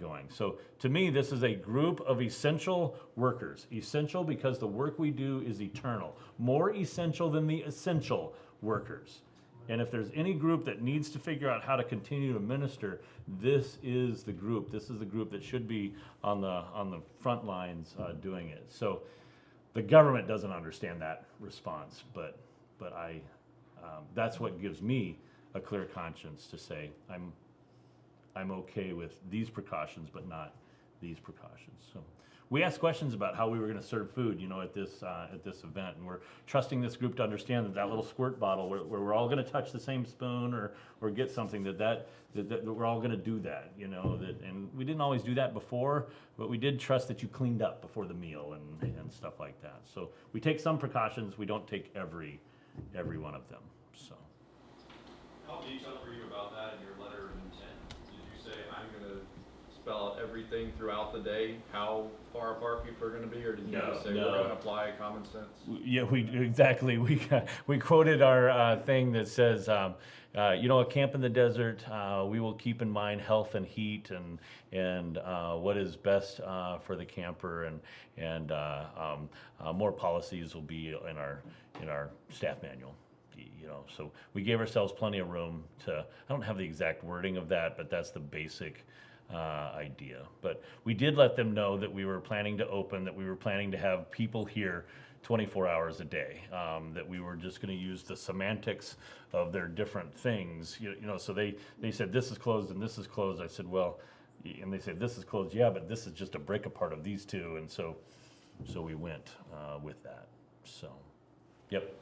going. So to me, this is a group of essential workers. Essential because the work we do is eternal. More essential than the essential workers. And if there's any group that needs to figure out how to continue to minister, this is the group. This is the group that should be on the front lines doing it. So the government doesn't understand that response, but I that's what gives me a clear conscience to say I'm okay with these precautions, but not these precautions. So we asked questions about how we were going to serve food, at this event, and we're trusting this group to understand that little squirt bottle, where we're all going to touch the same spoon or get something, that we're all going to do that, and we didn't always do that before, but we did trust that you cleaned up before the meal and stuff like that. So we take some precautions. We don't take every one of them. So. How detailed were you about that in your letter of intent? Did you say, I'm going to spell out everything throughout the day, how far apart people are going to be, or did you just say we're going to apply common sense? Yeah, exactly. We quoted our thing that says, a camp in the desert, we will keep in mind health and heat and what is best for the camper, and more policies will be in our staff manual. So we gave ourselves plenty of room to, I don't have the exact wording of that, but that's the basic idea. But we did let them know that we were planning to open, that we were planning to have people here 24 hours a day, that we were just going to use the semantics of their different things. You know, so they said this is closed and this is closed. I said, well, and they said this is closed, yeah, but this is just a break apart of these two, and so we went with that. So, yep.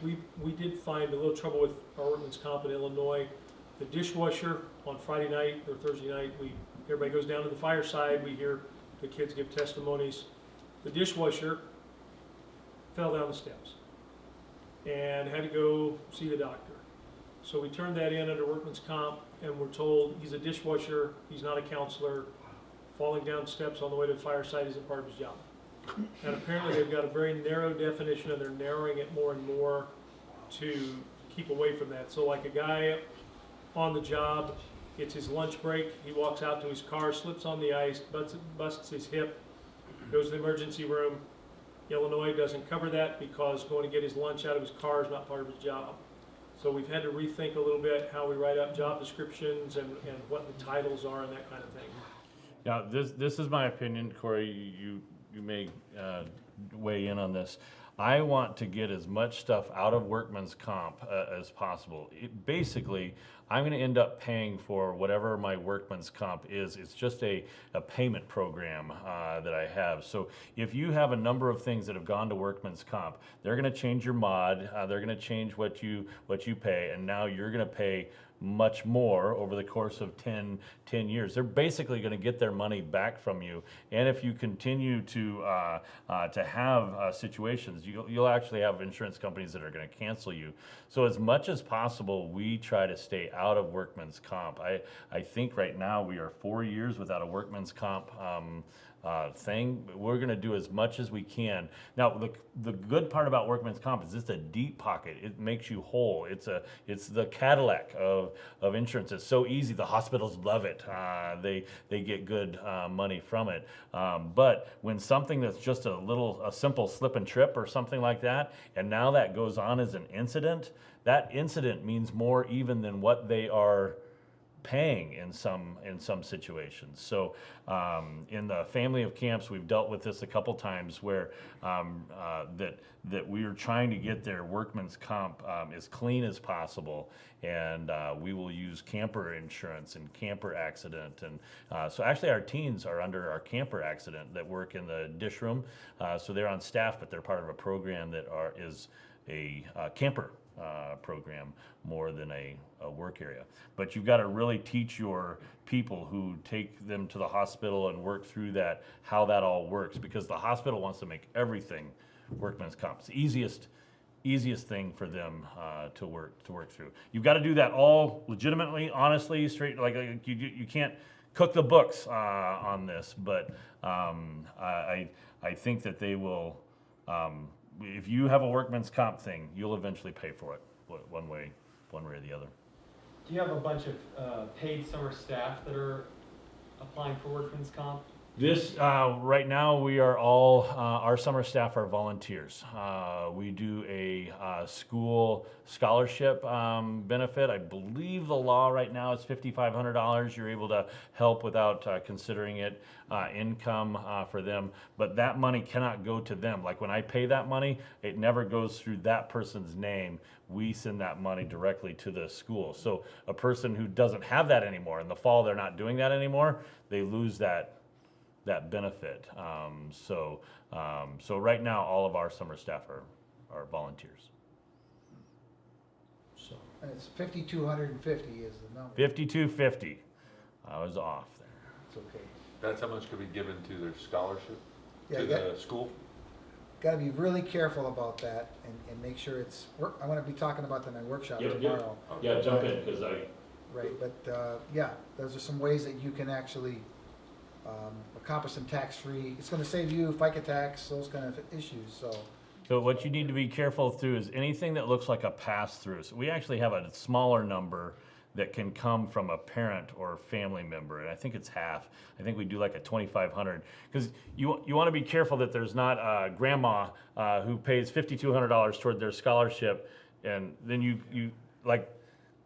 We did find a little trouble with our workman's comp in Illinois. The dishwasher on Friday night or Thursday night, everybody goes down to the fireside. We hear the kids give testimonies. The dishwasher fell down the steps and had to go see the doctor. So we turned that in under workman's comp, and we're told he's a dishwasher, he's not a counselor. Falling down steps on the way to the fireside isn't part of his job. And apparently they've got a very narrow definition, and they're narrowing it more and more to keep away from that. So like a guy on the job, it's his lunch break, he walks out to his car, slips on the ice, busts his hip, goes to the emergency room. Illinois doesn't cover that because going to get his lunch out of his car is not part of his job. So we've had to rethink a little bit how we write up job descriptions and what the titles are and that kind of thing. Now, this is my opinion, Corey. You may weigh in on this. I want to get as much stuff out of workman's comp as possible. Basically, I'm going to end up paying for whatever my workman's comp is. It's just a payment program that I have. So if you have a number of things that have gone to workman's comp, they're going to change your mod. They're going to change what you pay, and now you're going to pay much more over the course of 10 years. They're basically going to get their money back from you. And if you continue to have situations, you'll actually have insurance companies that are going to cancel you. So as much as possible, we try to stay out of workman's comp. I think right now we are 4 years without a workman's comp thing. We're going to do as much as we can. Now, the good part about workman's comp is it's a deep pocket. It makes you whole. It's the Cadillac of insurance. It's so easy. The hospitals love it. They get good money from it. But when something that's just a simple slip and trip or something like that, and now that goes on as an incident, that incident means more even than what they are paying in some situations. So in the family of camps, we've dealt with this a couple times where that we are trying to get their workman's comp as clean as possible, and we will use camper insurance and camper accident, and so actually our teens are under our camper accident that work in the dish room, so they're on staff, but they're part of a program that is a camper program more than a work area. But you've got to really teach your people who take them to the hospital and work through that, how that all works, because the hospital wants to make everything workman's comp. It's the easiest thing for them to work through. You've got to do that all legitimately, honestly, straight, like you can't cook the books on this, but I think that they will, if you have a workman's comp thing, you'll eventually pay for it one way or the other. Do you have a bunch of paid summer staff that are applying for workman's comp? This, right now, we are all, our summer staff are volunteers. We do a school scholarship benefit. I believe the law right now is $5,500. You're able to help without considering it income for them, but that money cannot go to them. Like when I pay that money, it never goes through that person's name. We send that money directly to the school. So a person who doesn't have that anymore, in the fall they're not doing that anymore, they lose that benefit. So right now, all of our summer staff are volunteers. So. And it's 5,250 is the number. 5,250. I was off there. It's okay. That's how much could be given to their scholarship, Yeah, to the school? Got to be really careful about that and make sure it's, I'm going to be talking about that in my workshop tomorrow. Yeah, jump in, because Right, but yeah, those are some ways that you can actually accomplish some tax-free. It's going to save you FICA tax, those kind of issues. So what you need to be careful through is anything that looks like a pass-through. So we actually have a smaller number that can come from a parent or family member, and I think it's half. I think we do like a 2,500, because you want to be careful that there's not a grandma who pays $5,200 toward their scholarship, and then you like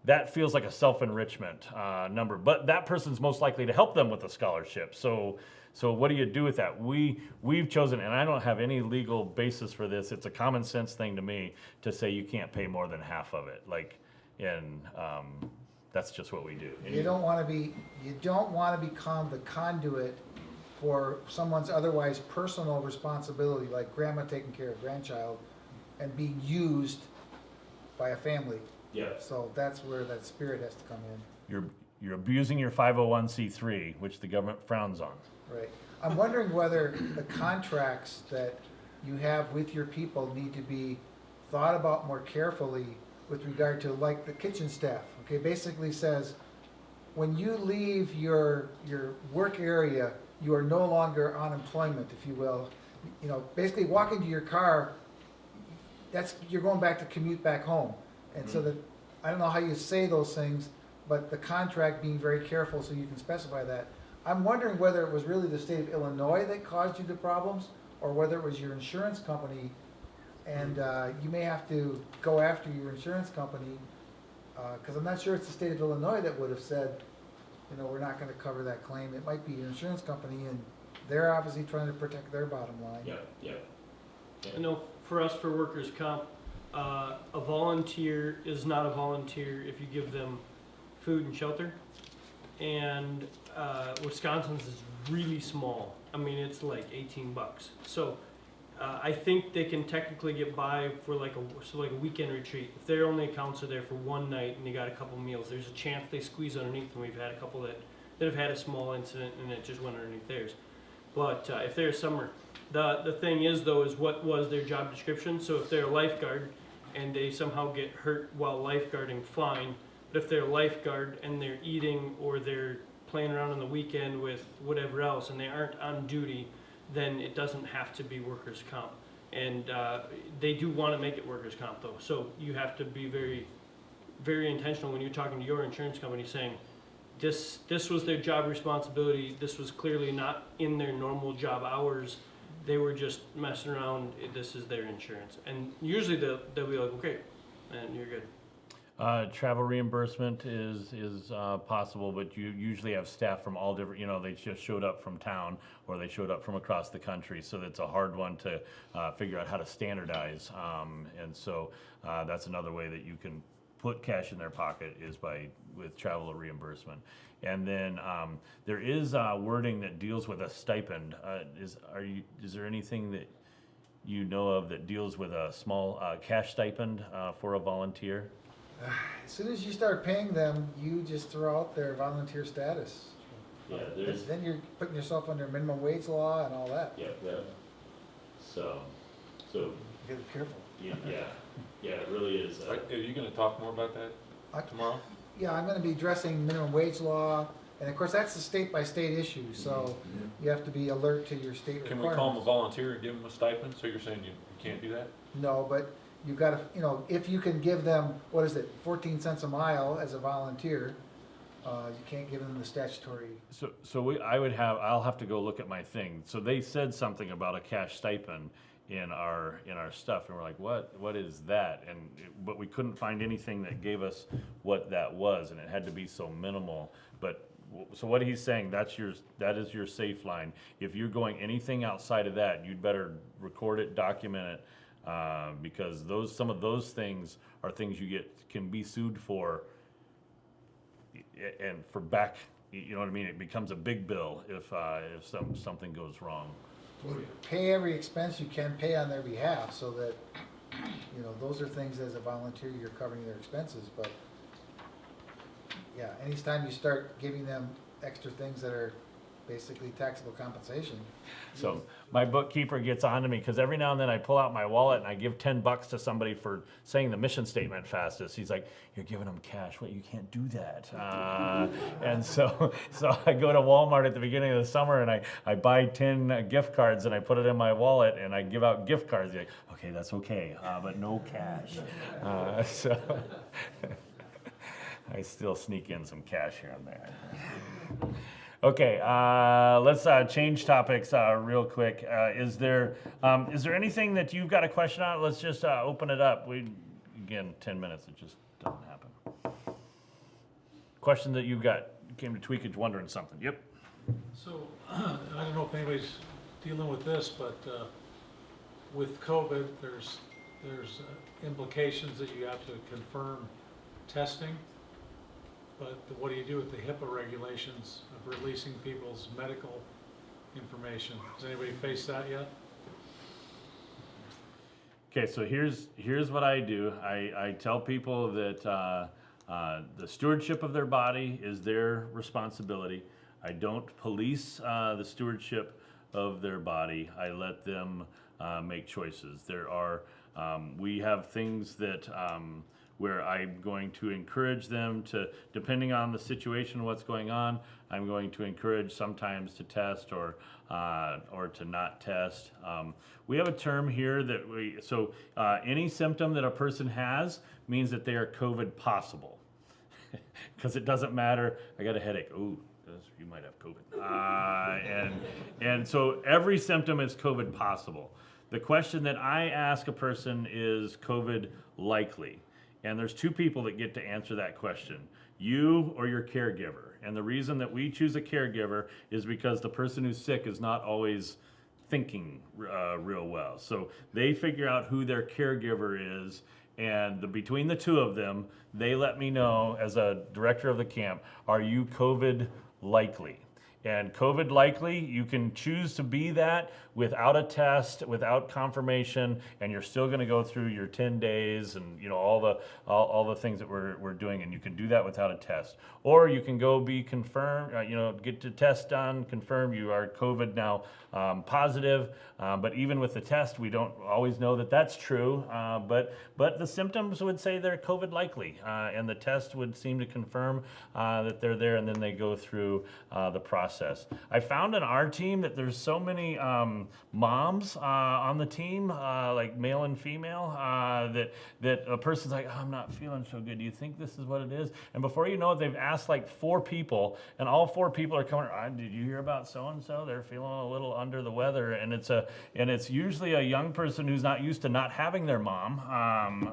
that feels like a self-enrichment number. But that person's most likely to help them with a scholarship. So what do you do with that? We've chosen, and I don't have any legal basis for this. It's a common sense thing to me to say you can't pay more than half of it. That's just what we do. You don't want to become the conduit for someone's otherwise personal responsibility, like grandma taking care of grandchild, and being used by a family. Yeah. So that's where that spirit has to come in. You're abusing your 501c3, which the government frowns on. Right. I'm wondering whether the contracts that you have with your people need to be thought about more carefully with regard to, like, the kitchen staff. Okay, basically says, when you leave your work area, you are no longer on employment, if you will. You know, basically walk into your car, you're going back to commute back home. And so that, I don't know how you say those things, but the contract being very careful so you can specify that. I'm wondering whether it was really the state of Illinois that caused you the problems, or whether it was your insurance company, and you may have to go after your insurance company, because I'm not sure it's the state of Illinois that would have said, you know, we're not going to cover that claim. It might be your insurance company, and they're obviously trying to protect their bottom line. Yeah. I know for us, for workers' comp, a volunteer is not a volunteer if you give them food and shelter. And Wisconsin's is really small. I mean, it's like $18. So I think they can technically get by for like a weekend retreat. If their only accounts are there for one night and they got a couple meals, there's a chance they squeeze underneath. And we've had a couple that have had a small incident and it just went underneath theirs. But if they're a summer, the thing is though, is what was their job description. So if they're a lifeguard and they somehow get hurt while lifeguarding, fine. But if they're a lifeguard and they're eating or they're playing around on the weekend with whatever else and they aren't on duty, then it doesn't have to be workers' comp. And they do want to make it workers' comp though. So you have to be very, very intentional when you're talking to your insurance company saying, this was their job responsibility, this was clearly not in their normal job hours, they were just messing around, this is their insurance. And usually they'll be like, okay, and you're good. Travel reimbursement is possible, but you usually have staff from all different, they just showed up from town or they showed up from across the country, so that's a hard one to figure out how to standardize. And so that's another way that you can put cash in their pocket is with travel reimbursement. And then there is wording that deals with a stipend. Is there anything that you know of that deals with a small cash stipend for a volunteer? As soon as you start paying them, you just throw out their volunteer status. Yeah, then you're putting yourself under minimum wage law and all that. Yeah. So. You gotta be careful. Yeah, it really is. Are you going to talk more about that tomorrow? Yeah, I'm gonna be addressing minimum wage law, and of course, that's a state-by-state issue, so you have to be alert to your state requirements. Can we call them a volunteer and give them a stipend? So you're saying you can't do that? No, but you've got to, if you can give them, 14 cents a mile as a volunteer, you can't give them the statutory. I'll have to go look at my thing. So they said something about a cash stipend in our stuff, and we're like, what is that? But we couldn't find anything that gave us what that was, and it had to be so minimal. But so what he's saying, that is your safe line. If you're going anything outside of that, you'd better record it, document it. Because some of those things are things you can be sued for, and for back, you know what I mean? It becomes a big bill if something goes wrong. Well, pay every expense you can pay on their behalf, so that those are things as a volunteer you're covering their expenses. But yeah, anytime you start giving them extra things that are basically taxable compensation. So my bookkeeper gets on to me because every now and then I pull out my wallet and I give $10 to somebody for saying the mission statement fastest. He's like, "You're giving them cash. Well, you can't do that." And so I go to Walmart at the beginning of the summer and I buy 10 gift cards and I put it in my wallet and I give out gift cards. He's like, "Okay, that's okay, but no cash." So I still sneak in some cash here and there. Okay, let's change topics real quick. Is there anything that you've got a question on? Let's just open it up. 10 minutes, it just doesn't happen. question that you got, you came to Tweakage wondering something. Yep. So, I don't know if anybody's dealing with this, but with COVID, there's implications that you have to confirm testing. But what do you do with the HIPAA regulations of releasing people's medical information? Has anybody faced that yet? Okay, so here's what I do. I tell people that the stewardship of their body is their responsibility. I don't police the stewardship of their body. I let them make choices. We have things that where I'm going to encourage them to, depending on the situation, what's going on, I'm going to encourage sometimes to test or to not test. We have a term here that any symptom that a person has means that they are COVID possible. Because it doesn't matter, I got a headache, ooh, you might have COVID. And so every symptom is COVID possible. The question that I ask a person is COVID likely. And there's two people that get to answer that question, you or your caregiver. And the reason that we choose a caregiver is because the person who's sick is not always thinking real well. So they figure out who their caregiver is, and between the two of them, they let me know as a director of the camp, are you COVID likely? And COVID likely, you can choose to be that without a test, without confirmation, and you're still going to go through your 10 days and all the things that we're doing, and you can do that without a test. Or you can go be confirmed, get the test done, confirm you are COVID now positive. But even with the test, we don't always know that that's true. But the symptoms would say they're COVID likely, and the test would seem to confirm that they're there, and then they go through the process. I found in our team that there's so many moms on the team, like male and female, that a person's like, oh, I'm not feeling so good. Do you think this is what it is? And before you know it, they've asked like 4 people, and all 4 people are coming, did you hear about so-and-so? They're feeling a little under the weather. And it's usually a young person who's not used to not having their mom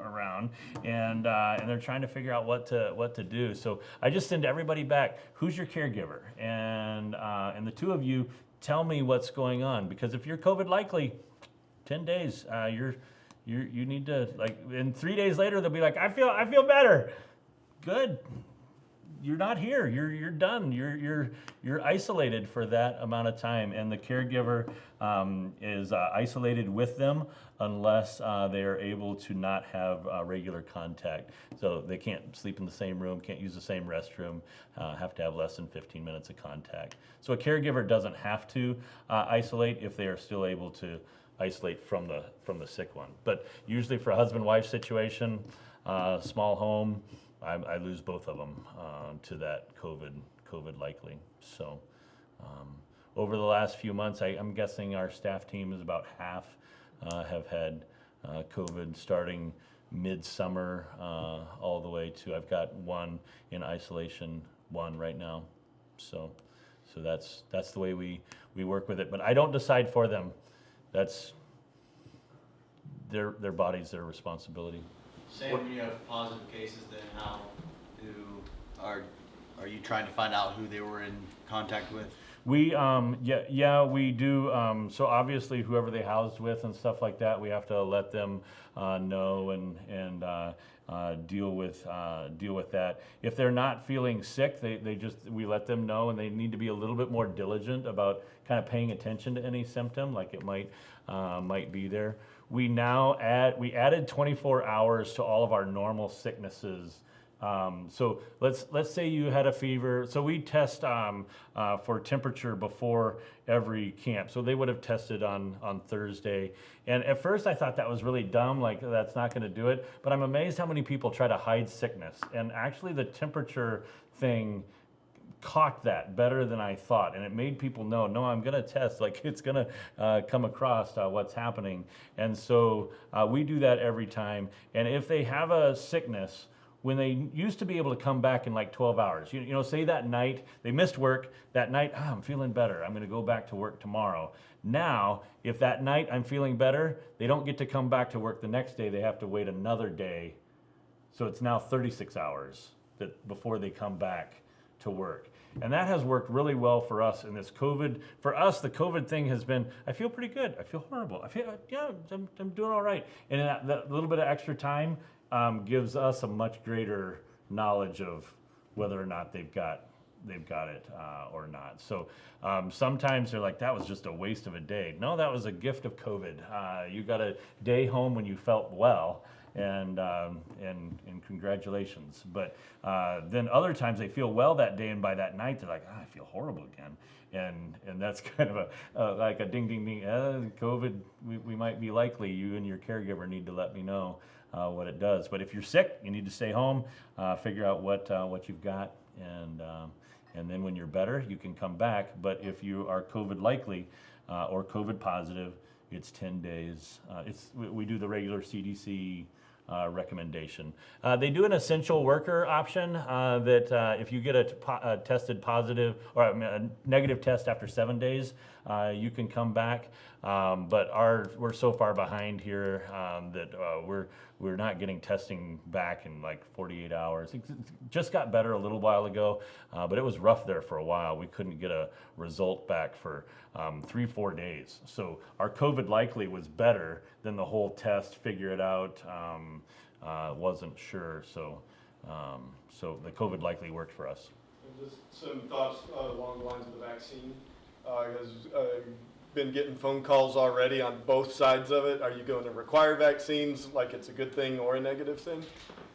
around, and they're trying to figure out what to do. So I just send everybody back, who's your caregiver? And the two of you tell me what's going on, because if you're COVID likely, 10 days, you need to, like, and 3 days later they'll be like, I feel better. Good. You're not here. You're done. You're isolated for that amount of time, and the caregiver is isolated with them unless they are able to not have regular contact. So they can't sleep in the same room, can't use the same restroom, have to have less than 15 minutes of contact. So a caregiver doesn't have to isolate if they are still able to isolate from the sick one. But usually for a husband-wife situation, small home, I lose both of them to that COVID likely. So over the last few months, I'm guessing our staff team is about half have had COVID, starting midsummer all the way to, I've got 1 in isolation, 1 right now. So that's the way we work with it. But I don't decide for them. That's their body's their responsibility. Say when you have positive cases, then how are you trying to find out who they were in contact with? We we do. So obviously, whoever they housed with and stuff like that, we have to let them know and deal with that. If they're not feeling sick, we let them know, and they need to be a little bit more diligent about kind of paying attention to any symptom, like it might be there. We added 24 hours to all of our normal sicknesses. So let's say you had a fever. So we test for temperature before every camp. So they would have tested on Thursday. And at first I thought that was really dumb, like that's not going to do it. But I'm amazed how many people try to hide sickness. And actually the temperature thing caught that better than I thought, and it made people know, no, I'm gonna test, like it's gonna come across what's happening. And so we do that every time. And if they have a sickness, when they used to be able to come back in like 12 hours, say that night, they missed work, that night, I'm feeling better, I'm gonna go back to work tomorrow. Now, if that night I'm feeling better, they don't get to come back to work the next day, they have to wait another day. So it's now 36 hours before they come back to work. And that has worked really well for us in this COVID. For us, the COVID thing has been, I feel pretty good. I feel horrible. I feel, yeah, I'm doing all right. And that little bit of extra time gives us a much greater knowledge of whether or not they've got it or not. So sometimes they're like, that was just a waste of a day. No, that was a gift of COVID. You got a day home when you felt well, and congratulations. But then other times they feel well that day, and by that night they're like, I feel horrible again. And that's kind of like a ding, ding, ding. COVID, we might be likely. You and your caregiver need to let me know what it does. But if you're sick, you need to stay home, figure out what you've got, and then when you're better, you can come back. But if you are COVID likely or COVID positive, it's 10 days. We do the regular CDC recommendation. They do an essential worker option that if you get a tested positive or a negative test after 7 days, you can come back. But we're so far behind here that we're not getting testing back in like 48 hours. It just got better a little while ago, but it was rough there for a while. We couldn't get a result back for 3-4 days. So our COVID likely was better than the whole test, figure it out, wasn't sure. So the COVID likely worked for us. And just some thoughts along the lines of the vaccine. I've been getting phone calls already on both sides of it. Are you going to require vaccines like it's a good thing or a negative thing?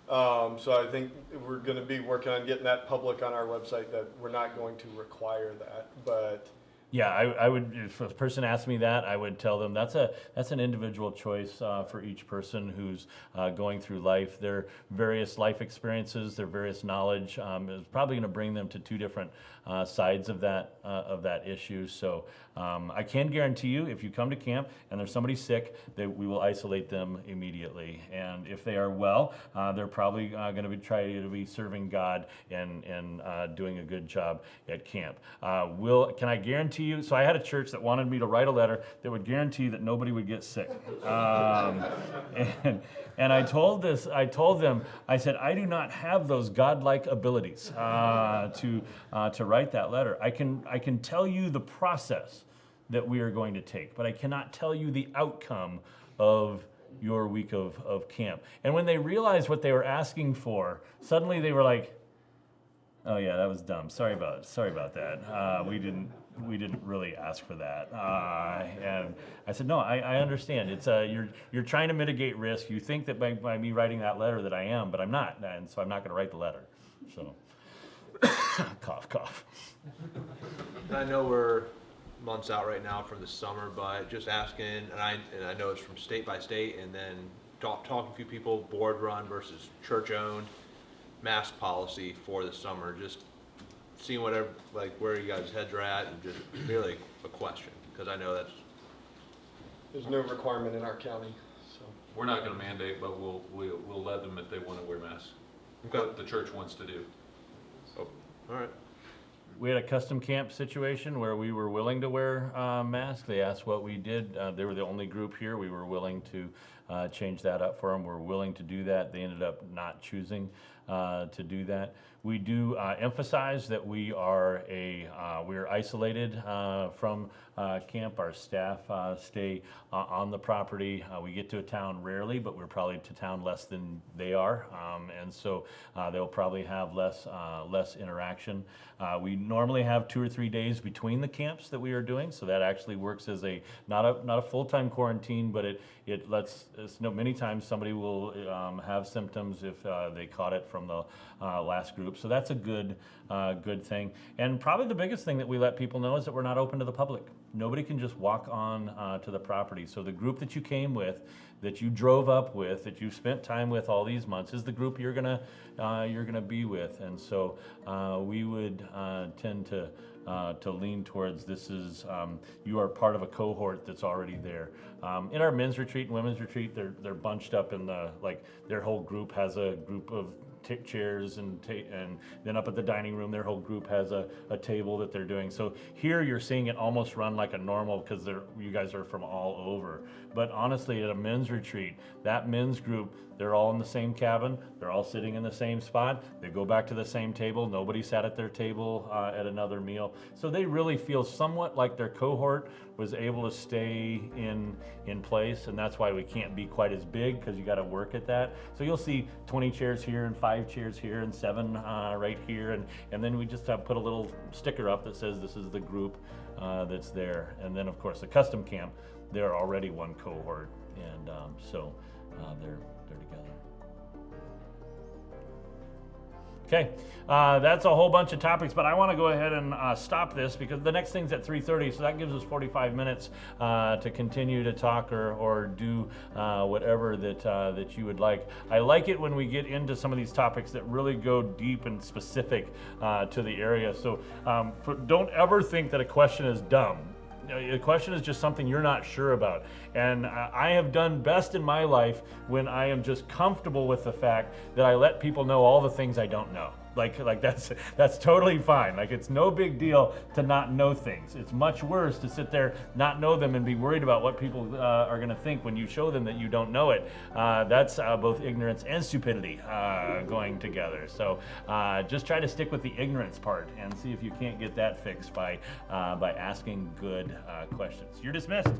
So I think we're going to be working on getting that public on our website that we're not going to require that. But yeah, I would, if a person asked me that, I would tell them that's an individual choice for each person who's going through life. Their various life experiences, their various knowledge is probably going to bring them to two different sides of that issue. So I can guarantee you, if you come to camp and there's somebody sick, that we will isolate them immediately. And if they are well, they're probably going to be trying to be serving God and doing a good job at camp. Can I guarantee you? So I had a church that wanted me to write a letter that would guarantee that nobody would get sick. And I told them, I said, I do not have those godlike abilities to write that letter. I can tell you the process that we are going to take, but I cannot tell you the outcome of your week of camp. And when they realized what they were asking for, suddenly they were like, oh yeah, that was dumb. Sorry about that. We didn't really ask for that. And I said, no, I understand. It's you're trying to mitigate risk. You think that by me writing that letter that I am, but I'm not, and so I'm not going to write the letter. So, cough, cough. I know we're months out right now from the summer, but just asking, and I know it's from state by state, and then talking to a few people, board run versus church owned, mask policy for the summer. Just seeing whatever, like where you guys' heads are at, and just really a question, because I know there's no requirement in our county. So we're not going to mandate, but we'll let them if they want to wear masks. What the church wants to do. Oh, all right. We had a custom camp situation where we were willing to wear masks. They asked what we did. They were the only group here. We were willing to change that up for them. We're willing to do that. They ended up not choosing to do that. We do emphasize that we are isolated from camp. Our staff stay on the property. We get to a town rarely, but we're probably to town less than they are, and so they'll probably have less interaction. We normally have 2 or 3 days between the camps that we are doing, so that actually works as not a full-time quarantine, but it lets us know. Many times somebody will have symptoms if they caught it from the last group, so that's a good thing. And probably the biggest thing that we let people know is that we're not open to the public. Nobody can just walk on to the property. So the group that you came with, that you drove up with, that you spent time with all these months, is the group you're gonna be with. And so we would tend to lean towards this is you are part of a cohort that's already there. In our men's retreat and women's retreat, they're bunched up in the, like, their whole group has a group of chairs and then up at the dining room, their whole group has a table that they're doing. So here you're seeing it almost run like a normal, because you guys are from all over. But honestly, at a men's retreat, that men's group, they're all in the same cabin, they're all sitting in the same spot, they go back to the same table, nobody sat at their table at another meal. So they really feel somewhat like their cohort was able to stay in place, and that's why we can't be quite as big, because you got to work at that. So you'll see 20 chairs here and 5 chairs here and 7 right here, and then we just have put a little sticker up that says this is the group that's there. And then of course the custom camp, they're already one cohort, and so they're together. Okay, that's a whole bunch of topics, but I want to go ahead and stop this because the next thing's at 3:30, so that gives us 45 minutes to continue to talk or do whatever that you would like. I like it when we get into some of these topics that really go deep and specific to the area. So don't ever think that a question is dumb. The question is just something you're not sure about. And I have done best in my life when I am just comfortable with the fact that I let people know all the things I don't know. Like that's totally fine. Like, it's no big deal to not know things. It's much worse to sit there, not know them, and be worried about what people are going to think when you show them that you don't know it. That's both ignorance and stupidity going together. So just try to stick with the ignorance part and see if you can't get that fixed by asking good questions. You're dismissed.